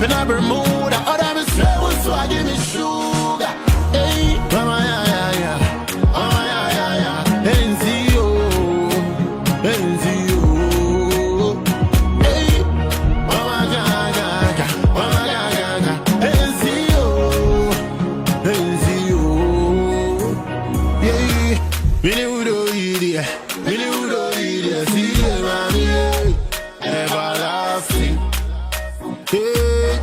in a Bermuda. Other me slow, so I give me sugar. Hey, mama, yeah, yeah. Mama, yeah, yeah. NZO, NZO. Hey, mama, yeah, yeah. Mama, yeah, yeah. NZO, NZO. Yeah, Mini Udo, idiot. Mini Udo, idiot. See you, mommy. Everlasting. Hey,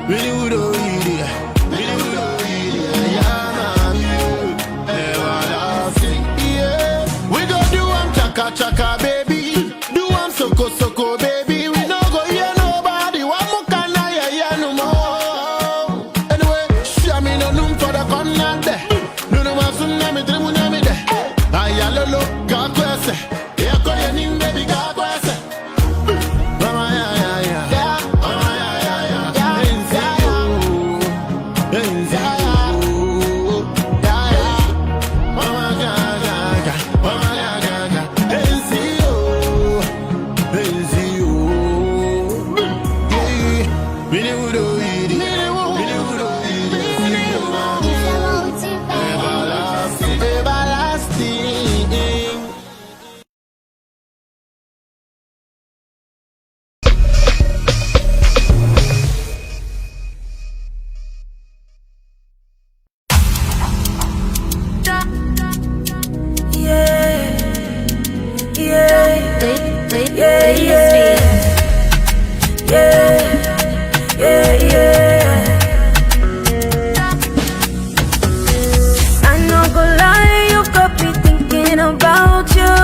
Mini Udo, idiot. Mini Udo, idiot. Yeah, mommy. Everlasting. Yeah, we go do chaka chaka, baby. Do soko soko, baby. We no go hear nobody. One more can I hear no more. Anyway, show me no room for the corner there. No no más una me tremo na me there. Ay alolo ga kwese. Ya ko ye nim baby ga kwese. Mama ya ya ya. Mama ya ya ya. Enziyo. Enziyo. Ya ya. Mama ga ga ga. Mama ga ga ga. Enziyo. Enziyo. Yeah. Mini Udo idi. Mini Udo idi. Everlasting. Everlasting. I'm not gonna lie, you got me thinking about you.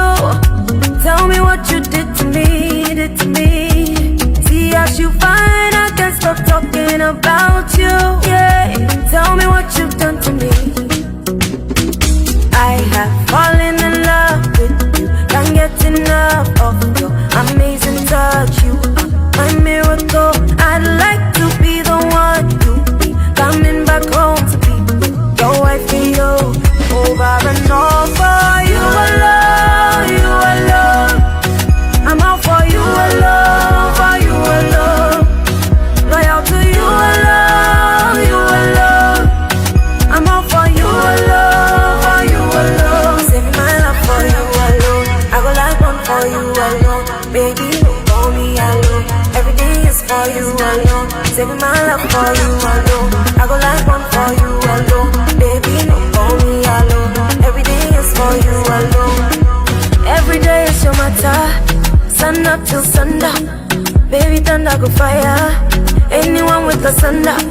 Tell me what you did to me, See as you find, I can't stop talking about you. Yeah, tell me what you've done to me. I have fallen in love with you. Can't get enough of your amazing touch. You are my miracle. I'd like to be the one you be coming back home to be your wife and you. Over and over, you alone, you alone. I'm out for you alone, for you alone. Loyal to you alone, you alone. I'm out for you alone, for you alone. Saving my life for you alone. I go like one for you alone. Baby, don't call me alone. Everything is for you alone. Saving my life for you alone. I go like one for you alone. Baby, don't call me alone. Everything is for you alone. Every day is your matter. Sun up till sundown. Baby, thunder go fire. Anyone with the sun up.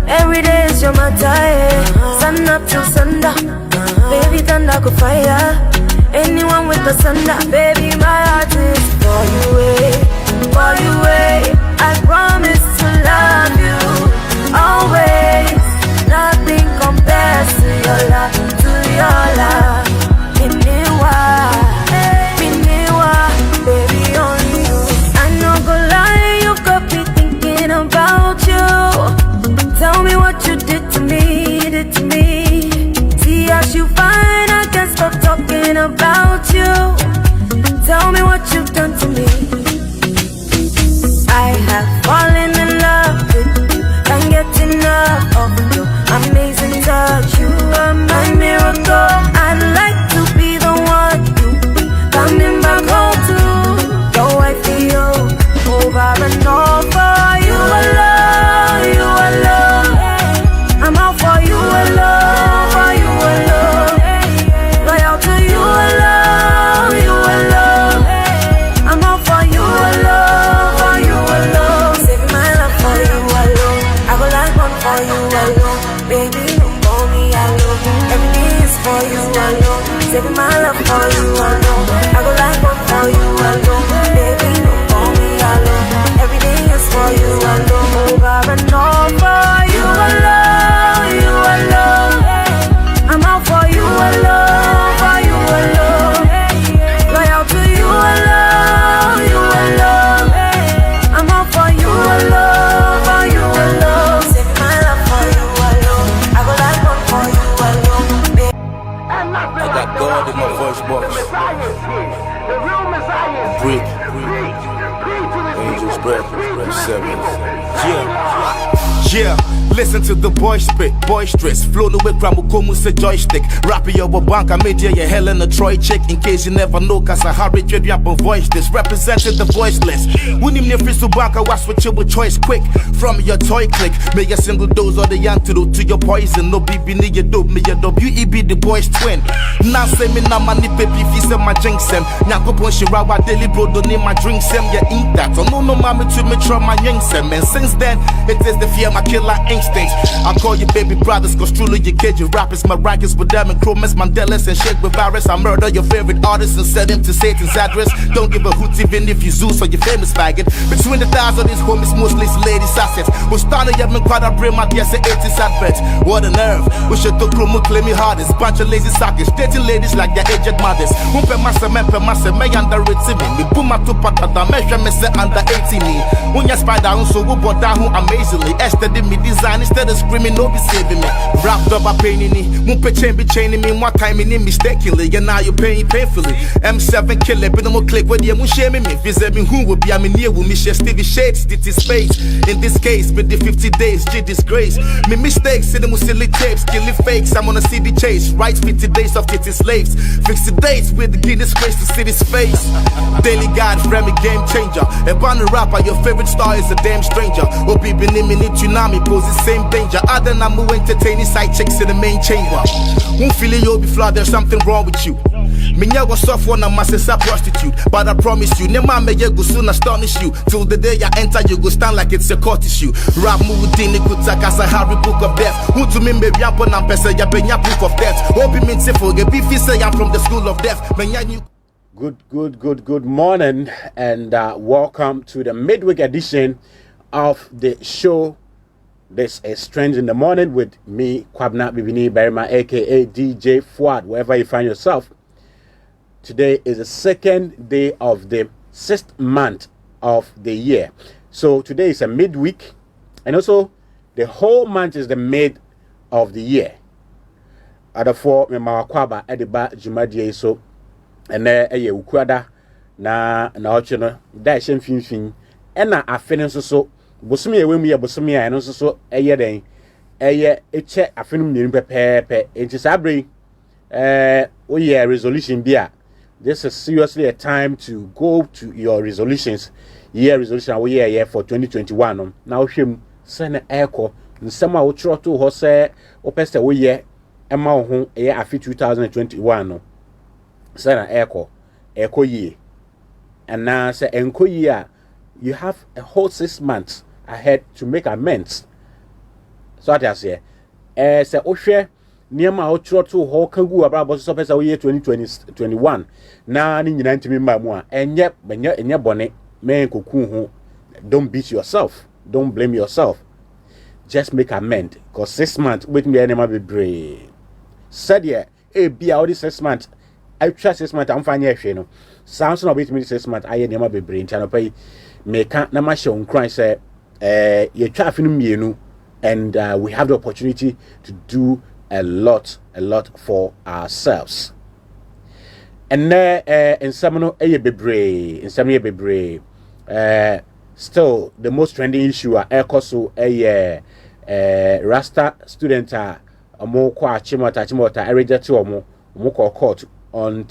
Every day is your matter, yeah. Sun up till sundown. Baby, thunder go fire. Anyone with the sun up. Baby, my heart is for you, for you, I promise to love you always. Nothing compares to your love, to your love. Baby, only you. I'm not gonna lie, you got me thinking about you. Tell me what you did to me, See as you find, I can't stop talking about you. Tell me what you've done to me. I have fallen in love with you. Can't get enough of your amazing touch. You are my miracle. I'd like to be the one you be coming back home to. Your wife for you. Over and over, you alone, you alone. I'm out for you alone, for you alone. Loyal to you alone, you alone. I'm out for you alone, for you alone. Saving my life for you alone. I go like one for you alone. Baby, don't call me alone. Everything is for you alone. Saving my life for you alone. I go like one for you alone. Baby, don't call me alone. Everything is for you alone. Over and over, you alone, you alone. I'm out for you alone, for you alone. Loyal to you alone, you alone. I'm out for you alone, for you alone. Saving my life for you alone. I go like one for you alone. I got God in my voice box. Yeah, listen to the boy spit, boisterous. Flow the way Kramukomu say joystick. Rapping your bank, I made you hell in a Troy chick. In case you never know, cause I hurry trade you up and voice this. Represented the voiceless. When you near to bank, I was with your choice quick. From your toy click, make a single dose of the antidote to your poison. No BB need your dope, me your WEB the boy's twin. Now say me now money baby, if you say my jinx em. Nyako pon shirawa daily bro, don't need my drinks em. Yeah, ink that. So no mommy to me try my yanks em. And since then, it is the fear my killer instincts. I call you baby brothers, cause truly you kid you rappers. My rankings with them and Chromas, Mandelas and shake with virus. I murder your favorite artists and send him to Satan's address. Don't give a hoot even if you Zeus or your famous faggot. Between the thighs of these homies, mostly ladies assets. We're starting up in quite a brim, I guess it 80s adverts. What a nerve, we should do Chromo claim me hardest. Bunch of lazy sockets, dating ladies like their aged mothers. Umpe massa, me underrated me. Me boom my two patata, measure me say under 18 me. When you spider, so we bought down amazingly. Esther did me design instead of screaming, no be saving me. Wrapped up by pain in me. Mumpe chain be chaining me. One time in mistakenly. And now you're paying painfully. M7 kill it, but no more click with you. Won't shame me. Visit me who will be. I'm near with me. Share Stevie Shades. Did his face. In this case, with the 50 days, G disgrace. Me mistakes, sitting with silly tapes. Killing fakes. I'm on a CD chase. Right 50 days of getting slaves. Fix the dates with the Guinness grace to see his face. Daily God, friend, me game changer. A banner rapper, your favorite star is a damn stranger. Hope you been in minute tsunami pose the same danger. Other than I'm entertaining side chicks in the main chamber. Won't feel it, you'll be flawed, there's something wrong with you. Minya was soft one, I'm a prostitute. But I promise you, Nema may go soon astonish you. Till the day I enter, you go stand like it's a court issue. Rap Mudini Kutak as a Harry Book of Death. Who to me may be up on Pesa, Yabenya proof of death. Hope you mean for get beefy say I'm from the school of death. Good morning, and welcome to the midweek edition of the show. This is Strange in the Morning with me, Kwabna Bibini Berima, aka DJ Fuad, wherever you find yourself. Today is the second day of the 6th month of the year. So today is a midweek, and also the whole month is the mid of the year. Therefore, me Kwaba Ediba Jumadie so and there ukwada na ochino da finfin ena afene so bosumi ewemu ye bosumi a eno so eye den eye eche afene mmienu pepepe enti sabre we year resolution bia. This is seriously a time to go to your resolutions. Year resolution we year for 2021 now hwem sene eko nsema wo tro to ho se opese we year ema wo ho eye afi 2021 no sena eko ye. And now say enko ye, you have a whole 6 months ahead to make amends. So what I say say ohwe niema otro to ho kangu ababo so pesa we 2021 na ni nyina ntimi mamu a enye bone men koku ho. Don't beat yourself, don't blame yourself, just make amend, because 6 months with me enema be brave said ye be all this 6 months I trust 6 months I'm fine here no sounds no bit me 6 months I never be brain channel pay me can't na ma show cry say you try finu mienu, and we have the opportunity to do a lot for ourselves. And in some no bebre in some bebre still the most trending issue ekoso Rasta student omo kwa Achimota reject omo court on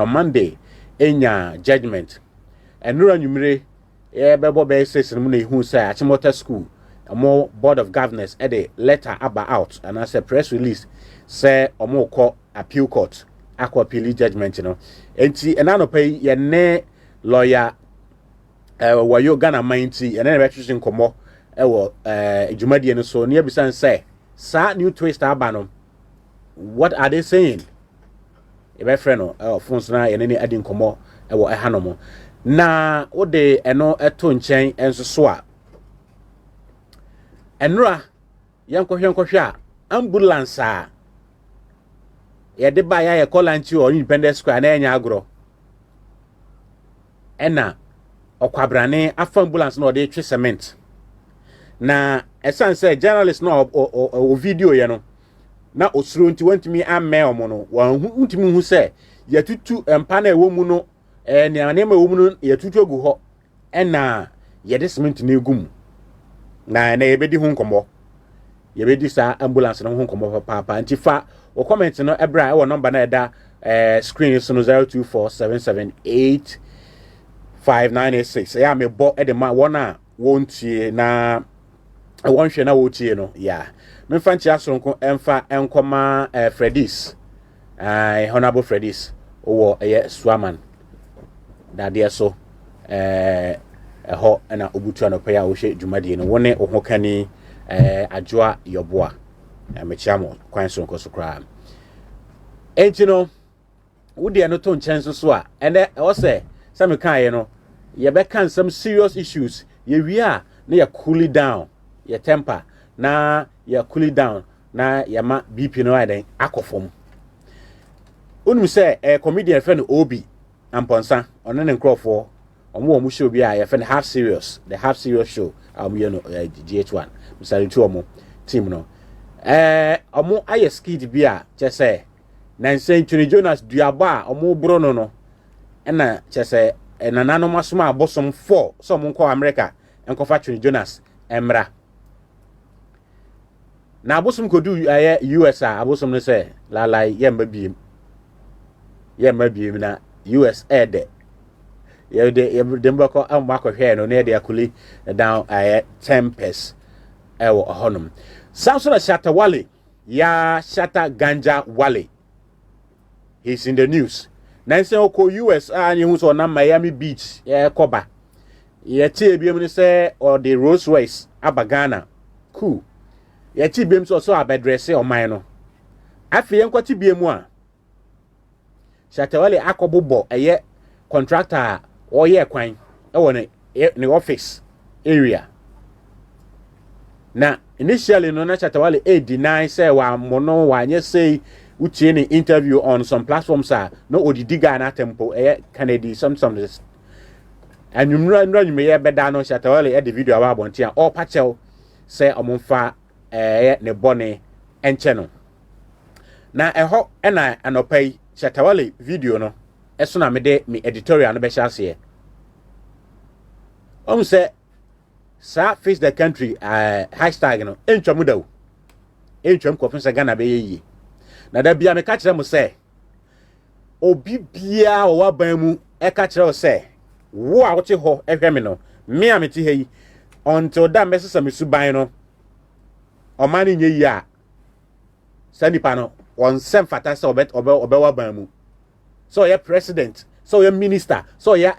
Monday enya judgment. And Numerologist bebo be says who say Achimota school omo board of governors the letter about out, and as a press release say omo ko appeal court akwa appeal judgment enti enano pay ye ne lawyer wayo Ghana minti and then retribution komo ewo ejumadi no so near bisan say sa new twist abano. What are they saying? Ebe friend no phones na ye ne adin komo ewo ehanomo na wo de eno eto nchen enso so a enra yankohwe a ambulance a ye de ba ya ye kolanchi o Independence Square na enya agro ena okwabrane afa ambulance na o de twe cement na esan say journalist no o video ye no na osuro nti wantimi amme omo no wantimi hu say yatutu empa na ewo mu no ne anema ewo mu no yatutu agu ho ena ye de cement ne gum na yebedi ho nkomo yebedi sa ambulance no ho nkomo papa antifa o comment no ebra e wo number na eda screen so no 0247785986 ya me bo e de ma wona wontie na wonhwe na wotie no ya me fa nchi asonko emfa enkoma Fredis honorable Fredis owo Swaman dade so ho na obutu anopa ya wo hwe dwumade no wone wo kani adwoa yoboa mechiamo kwan sonko so kra enti no wodi no to nchenso so a ene o se some kan no ye be kan some serious issues ye wi a na ye cool down ye temper na ye cool down na ye ma BP no aden akofom unum se comedian friend Obi Amponsa ono ne nkrofo omo show bi a ye friend half serious the half serious show you know GH1 misali tu omo team no omo aye skid bi a che se Nansen Tuni Jonas Duaba omo bro no na chese nanano masoma abosom 4 so mo nko America enko Tuni Jonas emra na abosom kodu US a abosom no se la yemba biem na US de ye de mbako amako hwe no na de akuli down 10 ewo honum Samson Shatta Wale ya Shatta Ganja Wale. He's in the news. Nancy oko US and you so na Miami Beach koba. Ye tie biem ni say or the Rolls Royce abagana. Cool. Ye tie biem so abedresse o man no. Afi en kwati biem a. Shatta Wale akobobo contractor or ye kwan e won ne office area. Na initially no na Shatta Wale deny say wa mono wa nye say utie ni interview on some platforms no odidi ga na tempo Kennedy some this and you me beda no Shatta Wale the video about bontia or pachel say omonfa ne bone enche no na eho na anopai Shatta Wale video no eso na me de me editorial no be hye say sa face the country hashtag no entwam dawo entwam konfensa Ghana be yi na da bia me ka kire mo se obi bia o waban mu e ka kire o se wo a wote ho ehwe me no me a meti heyi until that message me suban no o man nye yi a sanipa no on sem fata se obe waban mu so ye president so ye minister so ye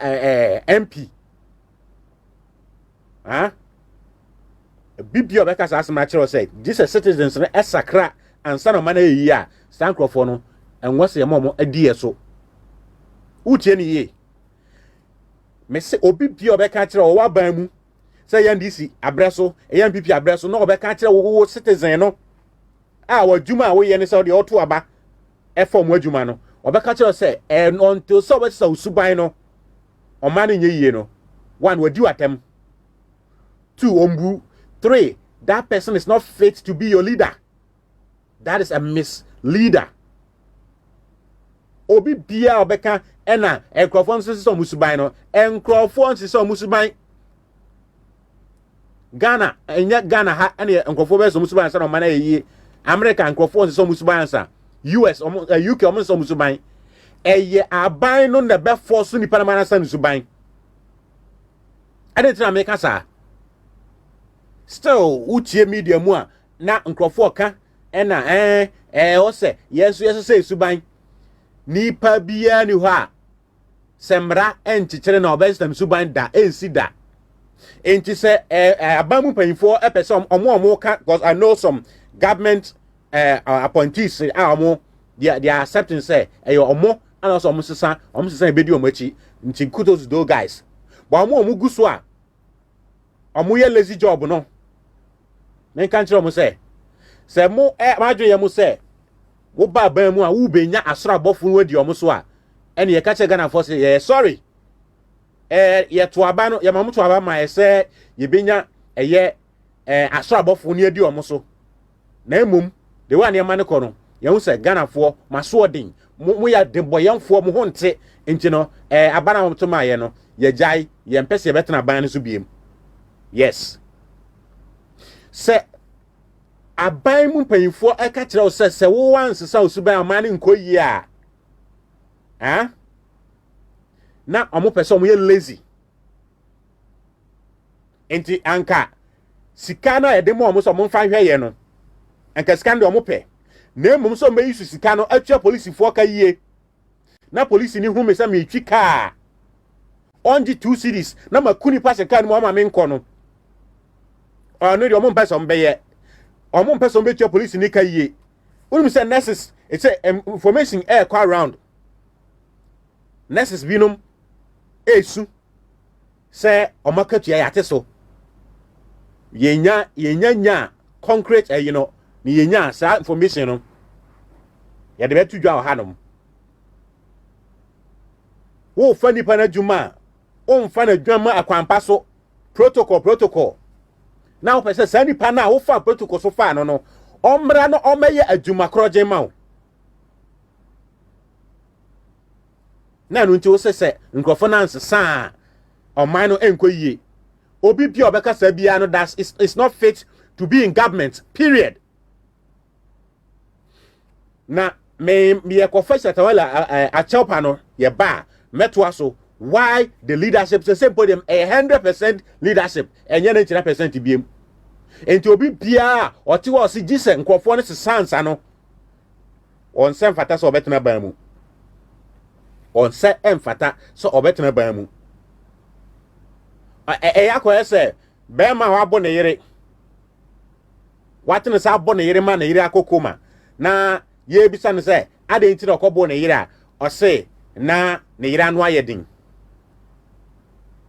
MP bibia be ka sa asema kire o se this citizens no esakra ansa no man yi a stankrofo no enwose ye momo adie so utie ni ye me se obi bia obeka kire o waban mu se yan DC abreso yan PP abreso no obeka kire wo citizen no wadwuma wo ye ne se de oto aba efom wadwuma no obeka kire se until so be se usuban no o man nye yie no 1 wadi watem 2 ombu 3 that person is not fit to be your leader. That is a misleader. Obi bia obeka ena enkrofon so musuban no enkrofon so musuban Ghana enya Ghana ha ene enkrofon be so musuban sa no man yi America enkrofon so musuban sa US UK so musuban eye aban no na be force ni panama sa musuban ade tira America sa still utie media mu a na enkrofon ka ena o se yesu se suban nipa bia ni ho a semra enchichire na obestam suban da ensi da enti se abamu panfo epese omo ka because I know some government appointees omo they are accepting say omo and also omo sesa ebedi omo achi nti kudos to those guys but omo guso a omo ye lazy job no men kan kire omo say se mo madwe ye mo se wo ba ban mu a wo benya asra bofo no adi omo so a ene ye ka che Ghana for say sorry ye to aba no ye mamu to aba ma ye se ye benya asra bofo no adi omo so na emum de wa ne ma ne ko no ye hu se Ghana for maso odin mo ya de boyamfo mo ho nte enti no aba na mo to ma ye no ye jai ye mpese ye betena ban no so biem Yes. Say aban mu mpanyinfo eka kire wo se wo wanse sa osuban amane nkoyi a na omo pese omo ye lazy enti anka sika na yede mo omo so omo fa hweye no anka sika de omo pe na emum so meyi su sika no atwa police fo ka yie na police ni hu me se me twi car onji 2 cities na makuni pa se car no ma me nko no no de omo pese omo be ye omo person be to police ni kaye unim say nurses it say information air go around nurses binum esu say omakatua yate so yenya concrete you know ni yenya sa information no ya de betu dwa hanom wo fa nipa na djuma o mfa na djuma akwampa so protocol now person say nipa na wo fa protocol so fa no omra no omeye adwuma kroje ma wo na no nti wo se nkrofo na nsesa oman no enkoyie obi bia obeka sa bia no that is not fit to be in government period na me kofa Shatawale Achimota no ye ba metwa so why the leadership the same podium 100% leadership enye 90% biem enti obi bia oti wo si gise nkrofo no sesansa no on se mfata so obetena ban mu on se mfata so obetena ban mu yakọ ese be ma wa bo ne yire watene sa bo ne yire ma ne yire akokoma na ye bisa ne se ade ntire okobo ne yire a o se na ne yire anu ayedin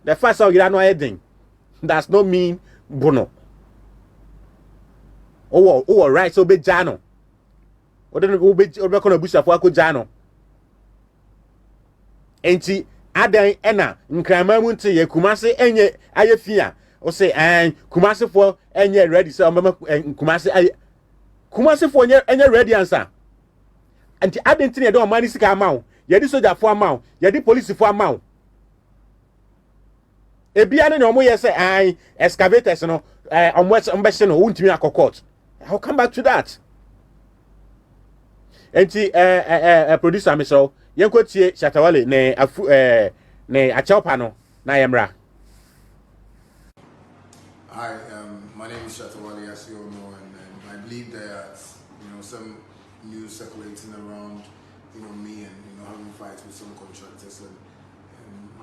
the first of yire anu ayedin that's no mean bono o right so be jano o de no be kono busafo akojano enti adan ena nkrama mu nte ye kumase enye ayefia o say kumase fo enye ready say kumase fo enye ready answer anti adan tine de o mani sika amawo ye di soldier fo amawo ye di police fo amawo ebia ne omo ye say excavators no ombese no untimi akokot. I'll come back to that. Enti producer me so yenko tie Shatawale ne Achimota no na yemra. Hi, my name is Shatawale, as you all know, and I believe that some news circulating around me and having fights with some contractors and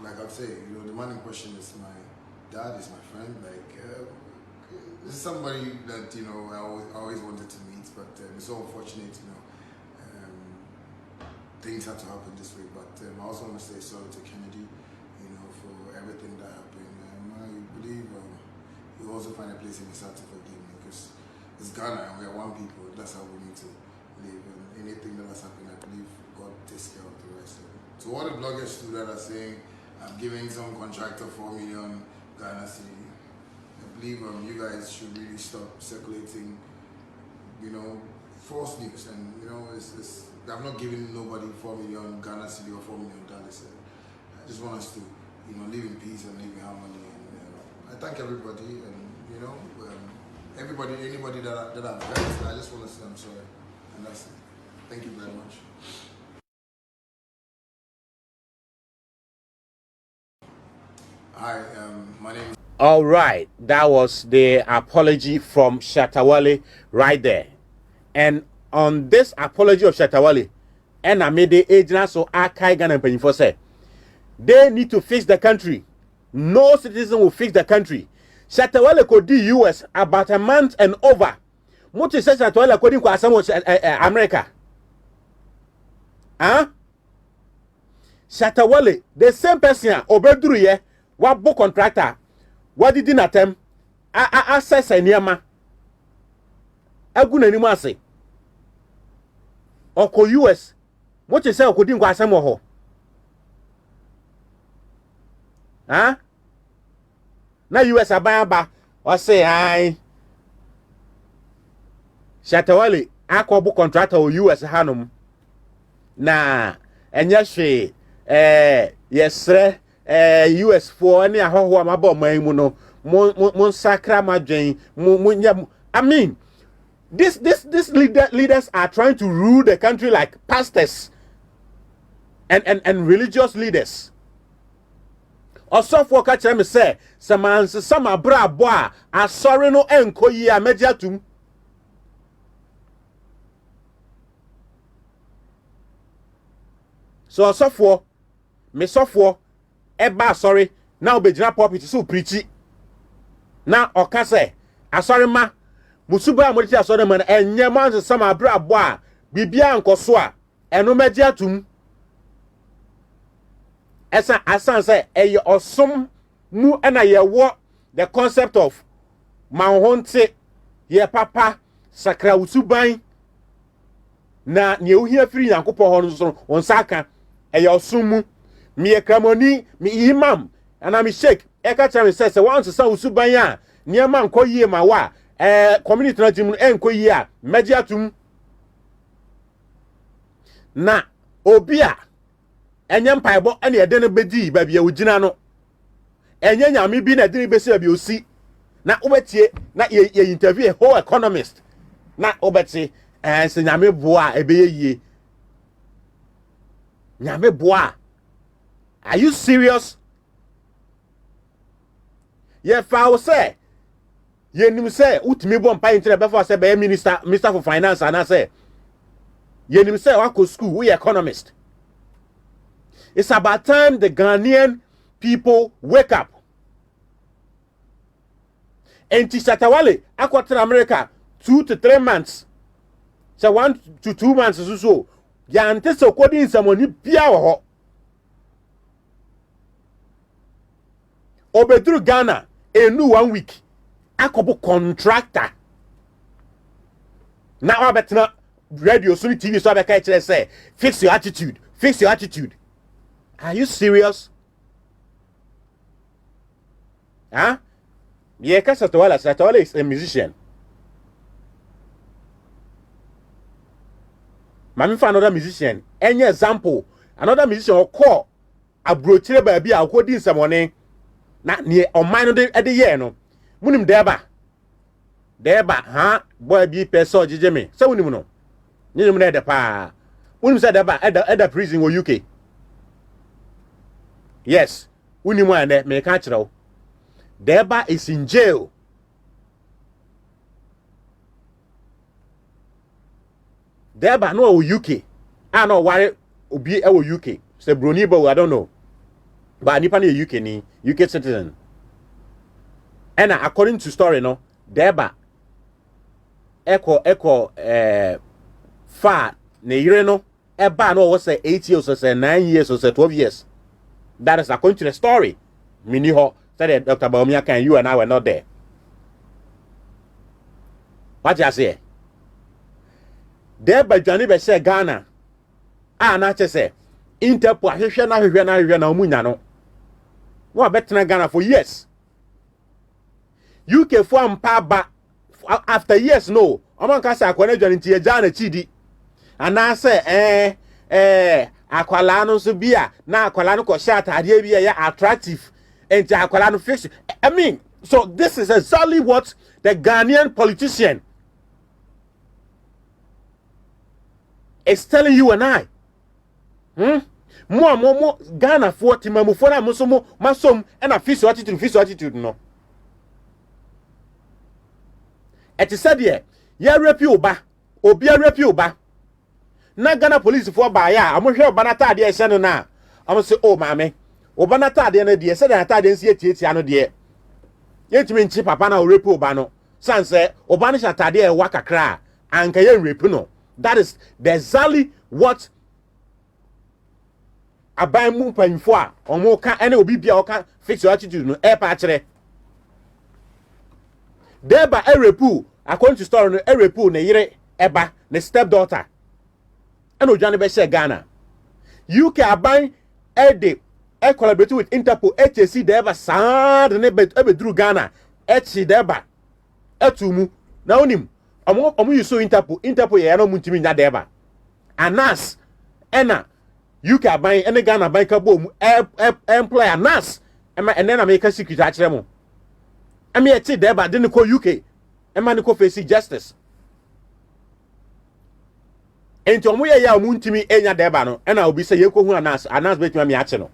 like I've said, the man in question is my dad, is my friend, this is somebody that I always wanted to meet, but it's so unfortunate, things had to happen this way. But I also want to say sorry to Kennedy, for everything that happened. I believe you also find a place in his heart to forgive me, because it's Ghana and we are one people. That's how we need to live. And anything that has happened, I believe God takes care of the rest of it. So all the bloggers too that are saying I'm giving some contractor 4 million Ghana cedi, I believe you guys should really stop circulating, false news. And I'm not giving nobody 4 million Ghana cedi or $4 million. I just want us to, live in peace and live in harmony. And I thank everybody, and anybody that I've hurt, I just want to say I'm sorry, and that's it. Thank you very much. Hi, my name is. All right, that was the apology from Shatawale right there. And on this apology of Shatawale, and I made the agent so Akai Ghana Penifo say they need to fix the country. No citizen will fix the country. Shatawale could do US about a month and over. Muti says Shatawale according to Asamo America. Shatawale, the same person Obeduru ye, what book contractor. What did you attempt? Access a niama. Aguna ni mase. Oko US. What you say oko din kwa asemo ho? Na US ababa. O say ai. Shatawale akobu contractor o US hanum. Na enya hwe yesre US for any ahoho amaba man mu no mon sakra madwen I mean this leaders are trying to rule the country like pastors and religious leaders. Also for catch me say some abra boa are sorry no enko yi a mediatum. So for me for eba sorry now be jina pulpit so preachy. Now oka say asori ma musuba amoti asori man enye man some abra boa bibia nkoso a eno mediatum. Asan say eye osom mu na ye wo the concept of manhonte ye papa sakra usuban na ne ohia firi yankopɔ ho no so on saka eye osom mu me kramoni me imam ana me sheik e ka tell me say want sa usuban a ne ma nkɔ yie ma wa community na jimu nkɔ yie a mediatum na obia enye mpaibo ene ede no bedi ba bia ogina no enye nyame bi na ede no besi ba bia osi na obetie na ye interview a whole economist na obeti se nyame boa ebe ye nyame boa. Are you serious? Ye fa say ye nim say utimi bo mpa intere before say be minister for finance and I say ye nim say wa ko school we economist. It's about time the Ghanaian people wake up. And Tishatawale, Aquatin America, 2 to 3 months. So 1 to 2 months or so. Yante so coding someone piawa. Obedru Ghana, a new 1 week. Akobo contractor. Now I bet not radio, so TV, so I can say, fix your attitude. Fix your attitude. Are you serious? Huh? Yeah, Satawala is a musician. Mami for another musician. Any example? Another musician or call a brochure baby. I'll go in some morning. Not near or minor at the year, no. Munim deba. Huh? Boy, be peso, Jimmy. So, we know. You know, the pa. Unim said about at the prison or UK. Yes, Unimwane may catch row. Deba is in jail. Deba no UK. I know why be our UK. Say Brunibo, I don't know. But Nippon UK ni UK citizen. And according to story, no, Deba echo far ne yireno eba no was say 8 years or say 9 years or say 12 years. That is according to the story. Miniho said Dr. Baumia, you and I were not there. What you say? There by Johnny Bessie Ghana. Not to say Interpol, Munano. What better Ghana for years? UK form pa after years, no. Among Casa connection into a Jana Chidi. And I say, Aqualano Subia, now Aqualano Coshata, Adebia, attractive, and Aqualano fish. I mean, so this is exactly what the Ghanaian politician is telling you and I. More Ghana for Timamufona Musomo, Masom, and a fish attitude, no. It is said here, ya repuba, Obia repuba. Na Ghana police for by ya, I'm sure Banata dear son now. I'm say, oh, mammy, O Banata dear, said I didn't see it, I know dear. Yet mean chip upon our repo bano. San say, O Banisha Tadia waka cry, and Kayan repuno. That is exactly what a buy moon pen for, or more can any obibia fix your attitude, no air patch. Thereby a repu, according to story, a repu ne yere eba, ne stepdaughter. And Johnny Bessie Ghana. UK are buying a day, a collaborating with Interpol, HC Deba, Sad, and Ebe Drew Ghana, HC Deba, Etumu, Naunim, Amu you so Interpol, Yano Muntimina Deba, and Nas, Anna, UK are buying any Ghana banker boom, employer Nas, and then I make a secret at them. I mean, it's there, but didn't call UK. And man, go face justice. And to me, ya muntimi enya deba no. And I'll be say, you go who anas bet me acheno.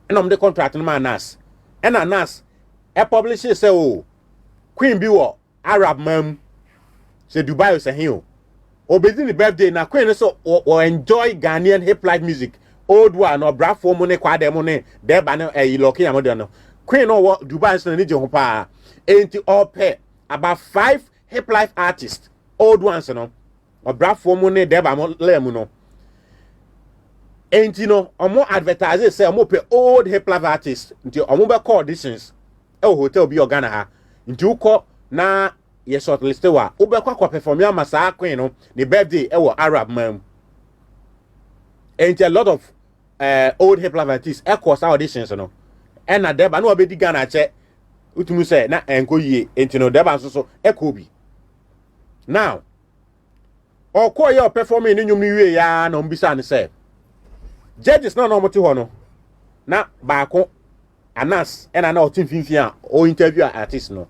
And I'm the contract no man anas. And anas, a publisher say, oh, Queen Biwa, Arab man, say Dubai is a hill. Obedient the birthday, na Queen so or enjoy Ghanaian hip life music. Old one or bra for money, quad money, deba no a loki amodono. Queen or what Dubai is the Nijo pa. Ain't all pair about 5 hip life artists, old ones, you know. Or bra for money, deba mo lemuno. Ain't you know, or more advertisers say, more pay old hip life artists until a mobile call auditions. Oh, hotel be organa ha. Into call na yes, short list wa. Uber kwa perform ya masa queen no the birthday Arab man. Ain't a lot of old hip life artists echoes auditions, you know. And na deba no obedi Ghana che. Utumu say na enko ye enti no deba so echo bi. Now, okọ your performing in nyum ni ya na mbisa ne say. Judges na no moti ho no. Na baako anas and na otin finfin o interview artist no.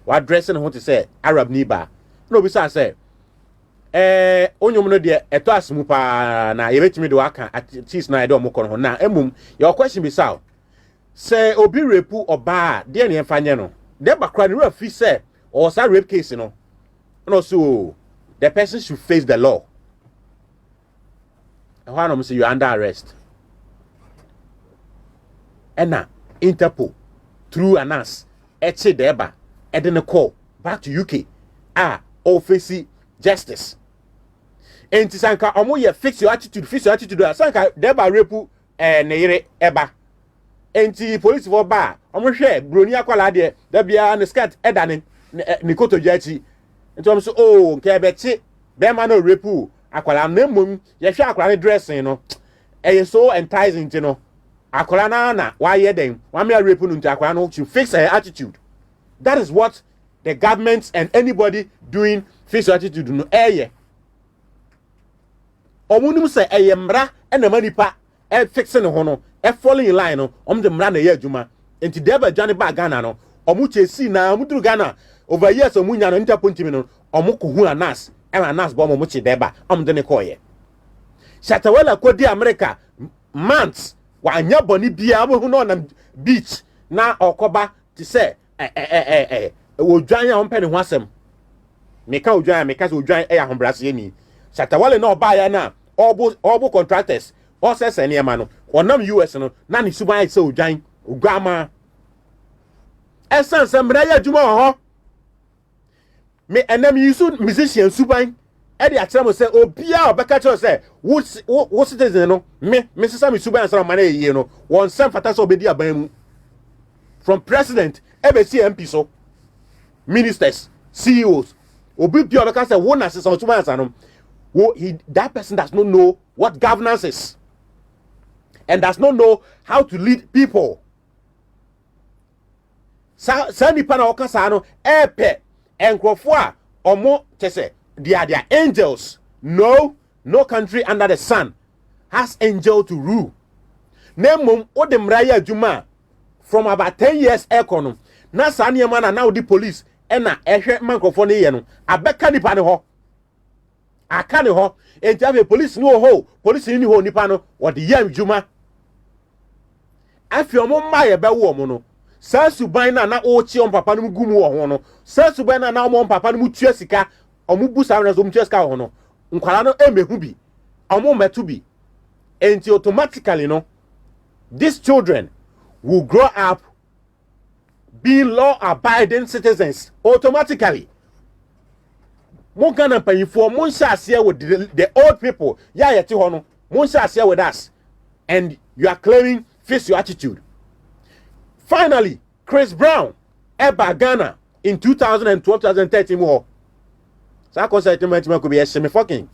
What dressing ho to say Arab niba. No bisa say onyum no de eto asmu pa na yebetimi de waka artist na de omukọ no na emum your question be sao. Say obi repu oba de ne emfanye no. De bakra ne refi say or say rape case no. No so the person should face the law. And why no say you under arrest. And now Interpol through anas eche deba edene call back to UK all face justice. Enti sanka omo ye fix your attitude sanka deba repu ne yere eba. Enti police for bar omo hwe broni akwala de da bia ne skirt edane ne koto jachi. Enti omo so oh nke ebechi be ma no repu akwala na mum ye hwe akwala ne dressing no e so enticing you know. Akwala na why ye dem wa me repu no nti akwala no to fix her attitude. That is what the government and anybody doing fix your attitude no eye. Omunum say mra and the manipa fixing ho no falling in line no the mra na ye adwuma enti deba dwane ba Ghana no omu chesi na mudru Ghana over years omunya no interpontimi no omu ko hu anas and anas bo omu chi deba de ne koye Shatawala kodi America months wa anya boni bia abu no na beach na okoba ti say odwan ya ompe ne ho asem meka odwan meka se odwan ya hombrase ni Shatawale na oba ya na obu contractors o se se ne ma no onam US no na ni suban se odwan ogama essence mra ya adwuma ho me enam yisu musician suban e de akyerem se obia obeka kyo se wo citizen no me sesa me suban answer ma na yie no won sem fata so obedi aban mu from president ebesi MP so ministers CEOs obi bia obeka se wo na sesa suban answer no that person does not know what governance is and does not know how to lead people. Sani pana okasa no epe enkrofo a omo tese they are angels. No country under the sun has angel to rule. Nemum odemraya adwuma from about 10 years econom. Na sani man na now the police na ehwe mankrofo ne ye no abeka nipa ne ho. Aka ne ho enti ave police no ho police ni ho nipa no wode ye adwuma. Afi omo maye be wo omo no sa suban na ochi on papa no gumu wo ho no sa suban na omo papa no tua sika omo bu sa na so tua sika ho no nkwala no emehu bi omo metu bi enti automatically no these children will grow up being law abiding citizens automatically. Mo Ghana payifo mo nsa ase with the old people ya yeti ho no mo nsa ase with us and you are claiming face your attitude. Finally, Chris Brown, Eba Ghana in 2012, 2013 more. So I consider it could be a semi fucking.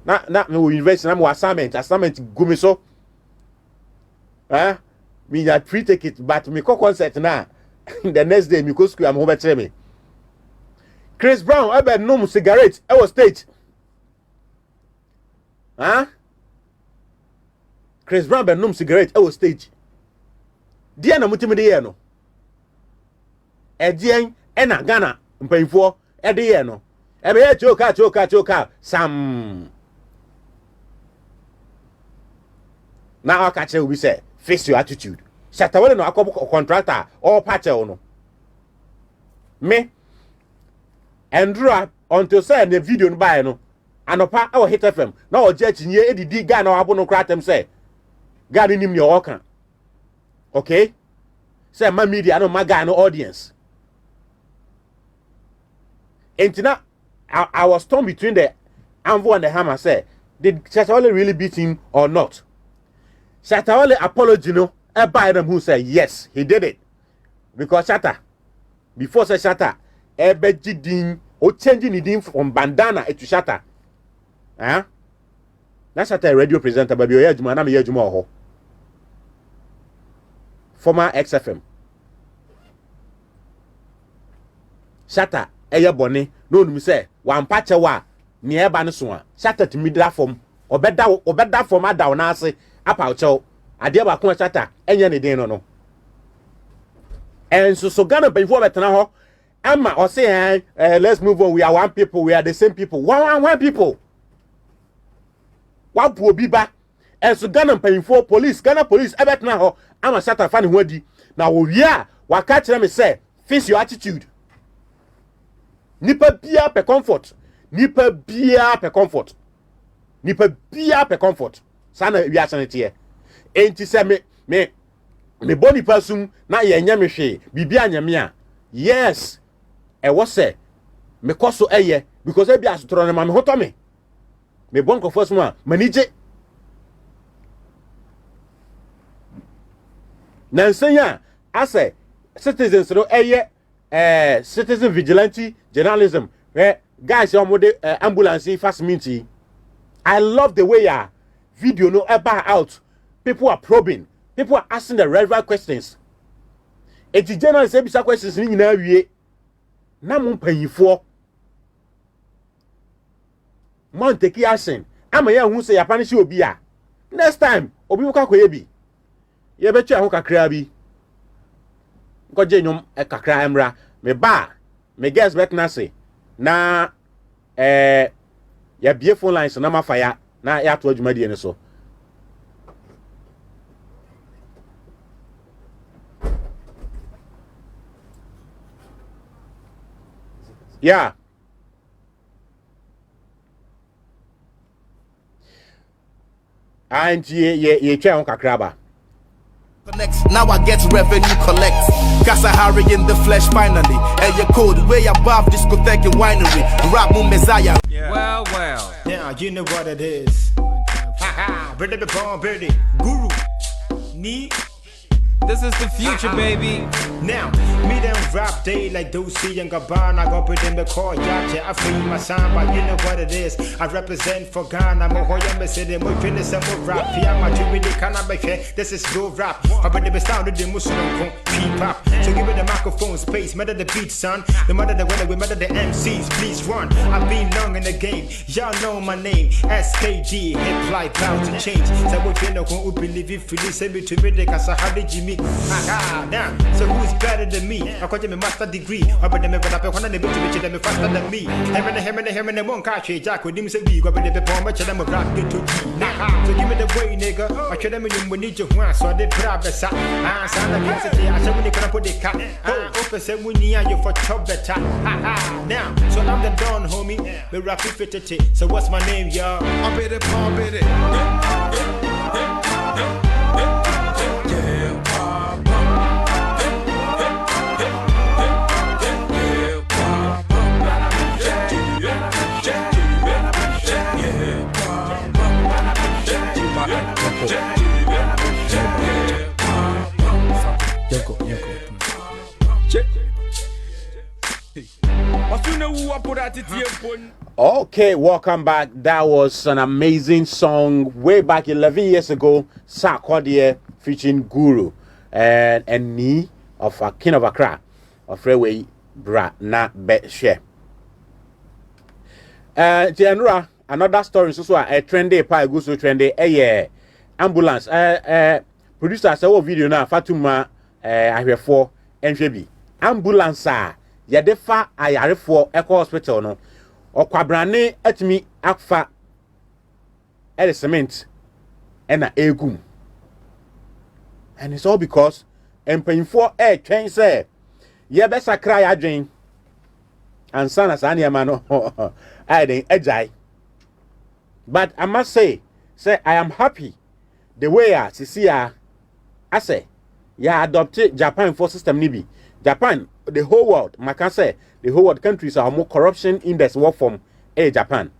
Not no university, no assignment gumi so. Me that free ticket, but me co concert now. The next day, me go school, I'm over tell me. Chris Brown, Eba no cigarette, I was stage. Chris Brown, Eba no cigarette, I was stage. Dia na mutimi de ye no edien ena Ghana mpanyimfo ede ye no ebe ye choka sam na aka che obi say face your attitude Shatawale no akobo contractor or patcher no me Andrew until say the video no buy no anopa e hit FM na o je chinye edidi ga na abo no kratem say ga ni nim your work okay say my media no maga no audience entina I was torn between the anvil and the hammer say did Shatawale really beat him or not Shatawale apology no e buy them who say yes he did it because before say Shatta e be jidin o changing it from bandana to Shatta na Shatta radio presenter baby o yejuma na me yejuma ho former XFM Shatta eye bone no num say wan pache wa ne e ba ne so a Shatta timi da form obeda form ada na ase apa ucho ade ba ko Shatta enye ne den no and so Ghana before betena ho ama o say let's move on we are one people we are the same people one people wa bu obi ba and so Ghana before Ghana police e betena ho ama Shatta fa ne ho adi na wo wi a wa ka kire me say face your attitude nipa bia pe comfort sana wi asanete enti se me body person na ye nya me hwe bibia nya me a yes e wo se me koso eye because e bia sotro na me hoto me bonko first one manije na nsenya ase citizens no eye citizen vigilante journalism guys you mode ambulance fast minty I love the way ya video no ever out people are probing people are asking the relevant questions eti journalists e bisa questions ni nyina wie na mo mpanyifo man take action ama ya hu say ya panish obi a next time obi wo kwakoye bi ye betu ahu kakra bi ngoje nyom e kakra emra me ba me guess bet na say na ya bie phone lines na mafaya na ya to adwuma die ne so yeah and ye try on kakraba now I get revenue collect. Cause I hurry in the flesh finally. And your code way above discotheque and winery. Rap moon messiah. Yeah. Well. Now you know what it is. Haha, Birdie Birdie, Guru, Ni. This is the future, baby. Now, me them rap day like those see and Gabbana. I got put in the car, yacha. I feel my sound, but you know what it is. I represent for Ghana. Mohoya Messi, we finish some rap. Pia, my really can't be here. This is slow rap. I already been started the Muslim keep up. So give me the microphone space, matter the beat, son. The matter the weather, we matter the MCs. Please run. I've been long in the game. Y'all know my name. SKG, hip like cloud to change. So we feel no who believe if you listen to me, they can say how did you meet? Now, so who's better than me? I got my master degree. I bet them up on the bit them faster than me. Him and the one catch Jack with him say we got the poem much them rap to so give me the way, nigga. I show them you need your one, so they grab the sack. Sound of university. I said when they can put the cat. Open say we need you for chop better. Now, so I'm the Don, homie. The rap fit. So what's my name, y'all? I'm it. Okay, welcome back. That was an amazing song way back 11 years ago. Sarkodie featuring Guru and Ni of a King of Accra of Freeway Bra na be share. Tianura, another story so a trendy pa go so trendy ambulance producer say video na Fatuma ahwefo nhwe bi ambulance ya defa ayarefo eco hospital no okwabrane atimi akfa el cement ena egum. And it's all because empanyfo twen say ye be sakra ya dwen ansa na sa niam no I den ejai. But I must say I am happy the way I say ya adopted Japan for system nibi. Japan, the whole world, I can say the whole world countries are more corruption index work from Japan.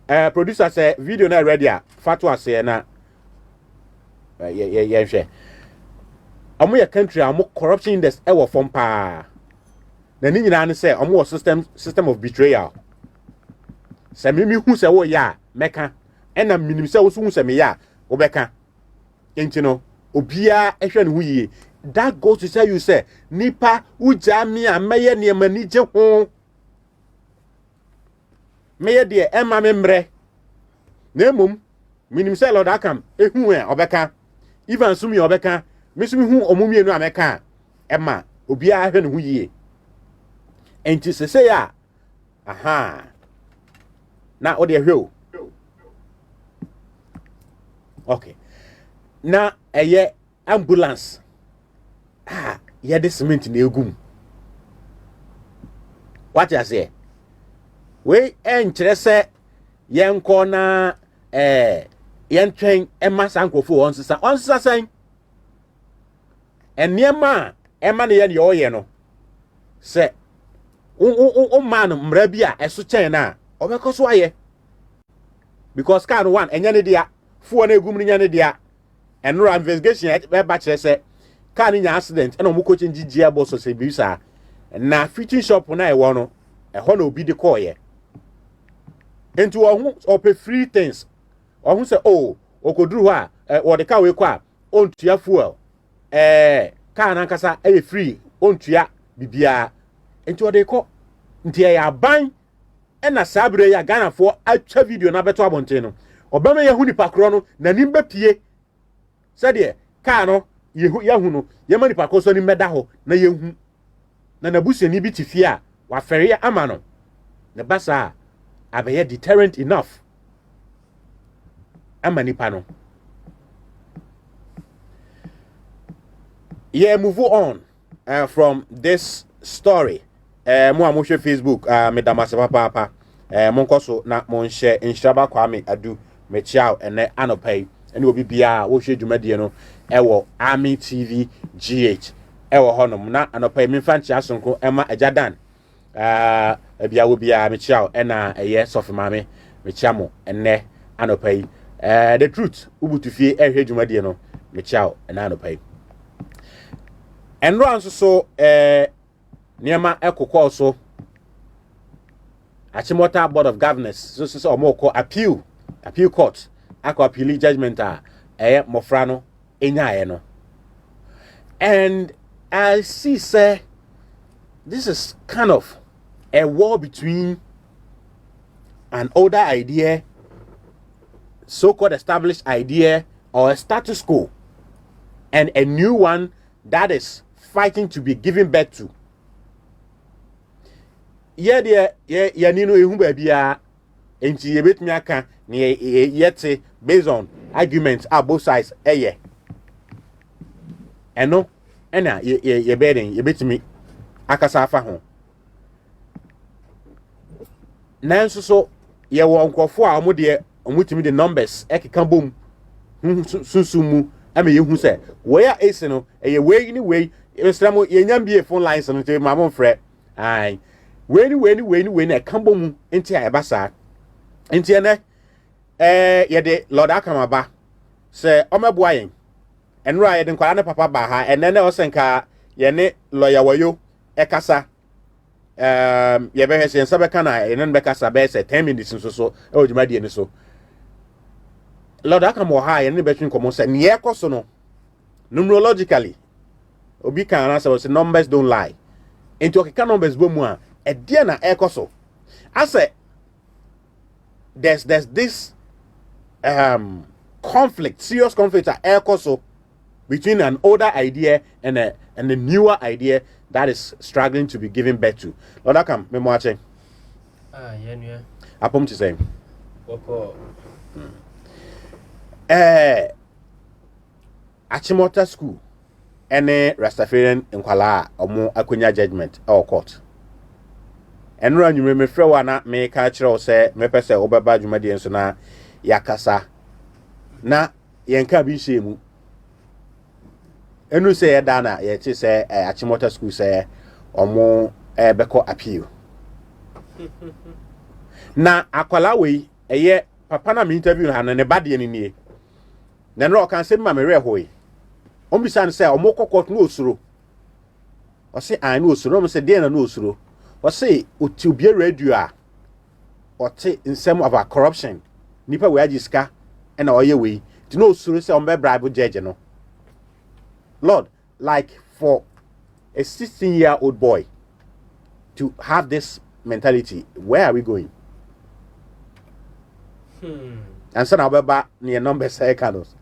Producer say video na ready fatwa say na share. Omo country are more corruption index e work from pa. Na ni nyina say omo system of betrayal. Say me hu say wo ya meka ena minim say wo hu say me ya wo beka. Enti no obia ehwe ne hu yie. That goes to tell you say nipa uja mi a meye niema ni je ho meye de ema memre na emum minim say Lord akam ehu e obeka even sumi obeka mesumi hu omumienu ameka ema obia ahwe ne hu yie enti se ya aha na o de hwe o okay na eye ambulance yeah, this cement in the gum. What you say? We interest yen corner yen train Emma Sankrofo on sister saying and near ma Emma yen yo yeno say man mrebia esu chen na obekoso aye because can one enyane dia fu na egum ni nyane dia enro investigation be ba kire say car in accident and omo coaching GGA boss say bisa na fitting shop na e wo no e ho na obi de call ye enti wo hu free things wo hu say oh okoduru ha wo de car we kwa ontua fuel car na nkasa e free ontua bibia enti wo de ko nti e ya ban e na sabre ya Ghana fo atwa video na beto abonte no obama ye hu ni pakro no na nimba pie said de car no yahu no yemani pakoso ni meda ho na yehu na nabuseni bi tifia wa fere ama no ne basa abeye deterrent enough ama nipa no move on from this story mo amohwe Facebook medamase papa monkoso na monhye instraba kwame adu mechiao ene anopai ene obi bia wo hwe dwumadie no ewo Army TV GH ewo honom na anopa mi fanchi asonko ema ajadan bia wo bia mechiao ena eye sofimame mechiamo ene anopa the truth ubutufie ehwe dwumadie no mechiao ena anopa enro anso so niema ekokọ so Achimota Board of Governors so omoko appeal court akọ appeal judgment mofrano enya no. And I see say this is kind of a war between an older idea, so-called established idea or a status quo, and a new one that is fighting to be given birth to. Yeah, nino ehun babia enti yebetumi aka ne yete based on arguments are both sides eno ena ye beden yebetumi akasa afa ho nanso so ye wo nkofo a omutimi the numbers ekeka bom sunsumu ame yehu se we ya ace no ye we ni we esramo ye nyambie phone lines no te mamon frɛ ai we na kambo mu enti ayebasa enti ene ye de Lord Akamaba se omeboa yen enra ye de nkwara ne papa ba ha enene osenka ye ne lawyer wayo ekasa ye be hese nsabeka na enen be kasa be se 10 minutes so e odwumadi ni so Lord Akamo ha ye ne be twin komo se ne ekoso no numerologically obi kan answer say numbers don't lie into okeka numbers bo mu a e dia na ekoso I say there's this conflict, serious conflict at ekoso between an older idea and a newer idea that is struggling to be given birth to. Lord, I come, me watching. Yeah. Apom to say. Wako. Achimota school. Any Rastafarian in Kuala or Akunya judgment or court. And run you may throw one me catch or say, me pese obaba jumadi and na yakasa. Na yenka bi shemu. Enu say dana ye ti say Achimota school say omo beko appeal. Na akwala we eye papa na me interview ha na ne bade ni nie. Na no kan say ma me rehoy. Omisan say omokokot no osuro. O say an no osuro, o say dey na no osuro. O say otubie radio a o te nsem of a corruption. Nipa we agiska e na oye we. Ti no osuro say ombe bribe judge no. Lord, like for a 16-year-old boy to have this mentality, where are we going? And so now we're near number seconds.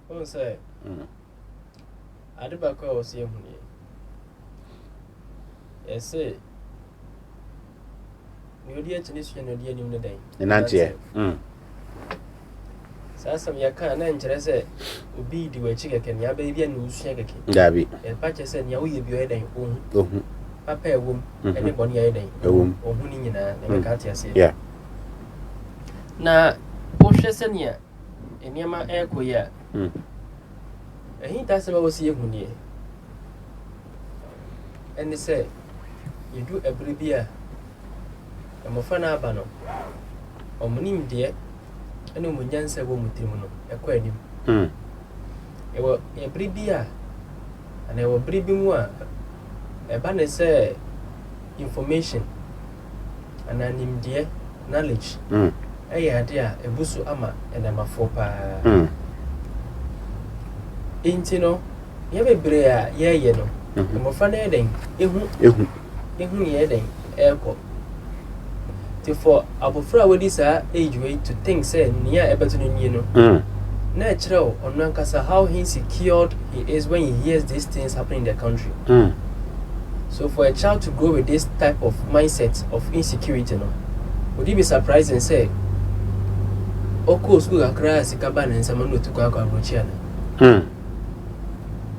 Who say? I did back was here. Yes, say. You dear to this one, dear new day. In Nantia. Some ya can't enter, say, be the way chicken, ya baby and who's shaking. Dabi. And Patcher said, you will be a day, Papa, womb, anybody a day, or whom in a can't say. Yeah. Now, Poshesania, and Yama air queer. And he does about see you near. And they say, you do a bribia. I'm a fan of Bano. Or Monim, dear. I know when Jan said, "Woman, a quadim." It was a bribia, and I will bribing one. A banner say information, and I named dear knowledge. A dear, a busu ama, and I'm a fopa. Intino, you have a brea, ye no. I'm a fan edding, ehu, yedding, airport. For Abufra with this age way to think, say, near Everton, you know. Natural, on Nankasa, how insecure he is when he hears these things happening in the country. So, for a child to grow with this type of mindset of insecurity, no, would you be surprised and say, Oko school a crash, a cabin, and someone to go out of Rochiana?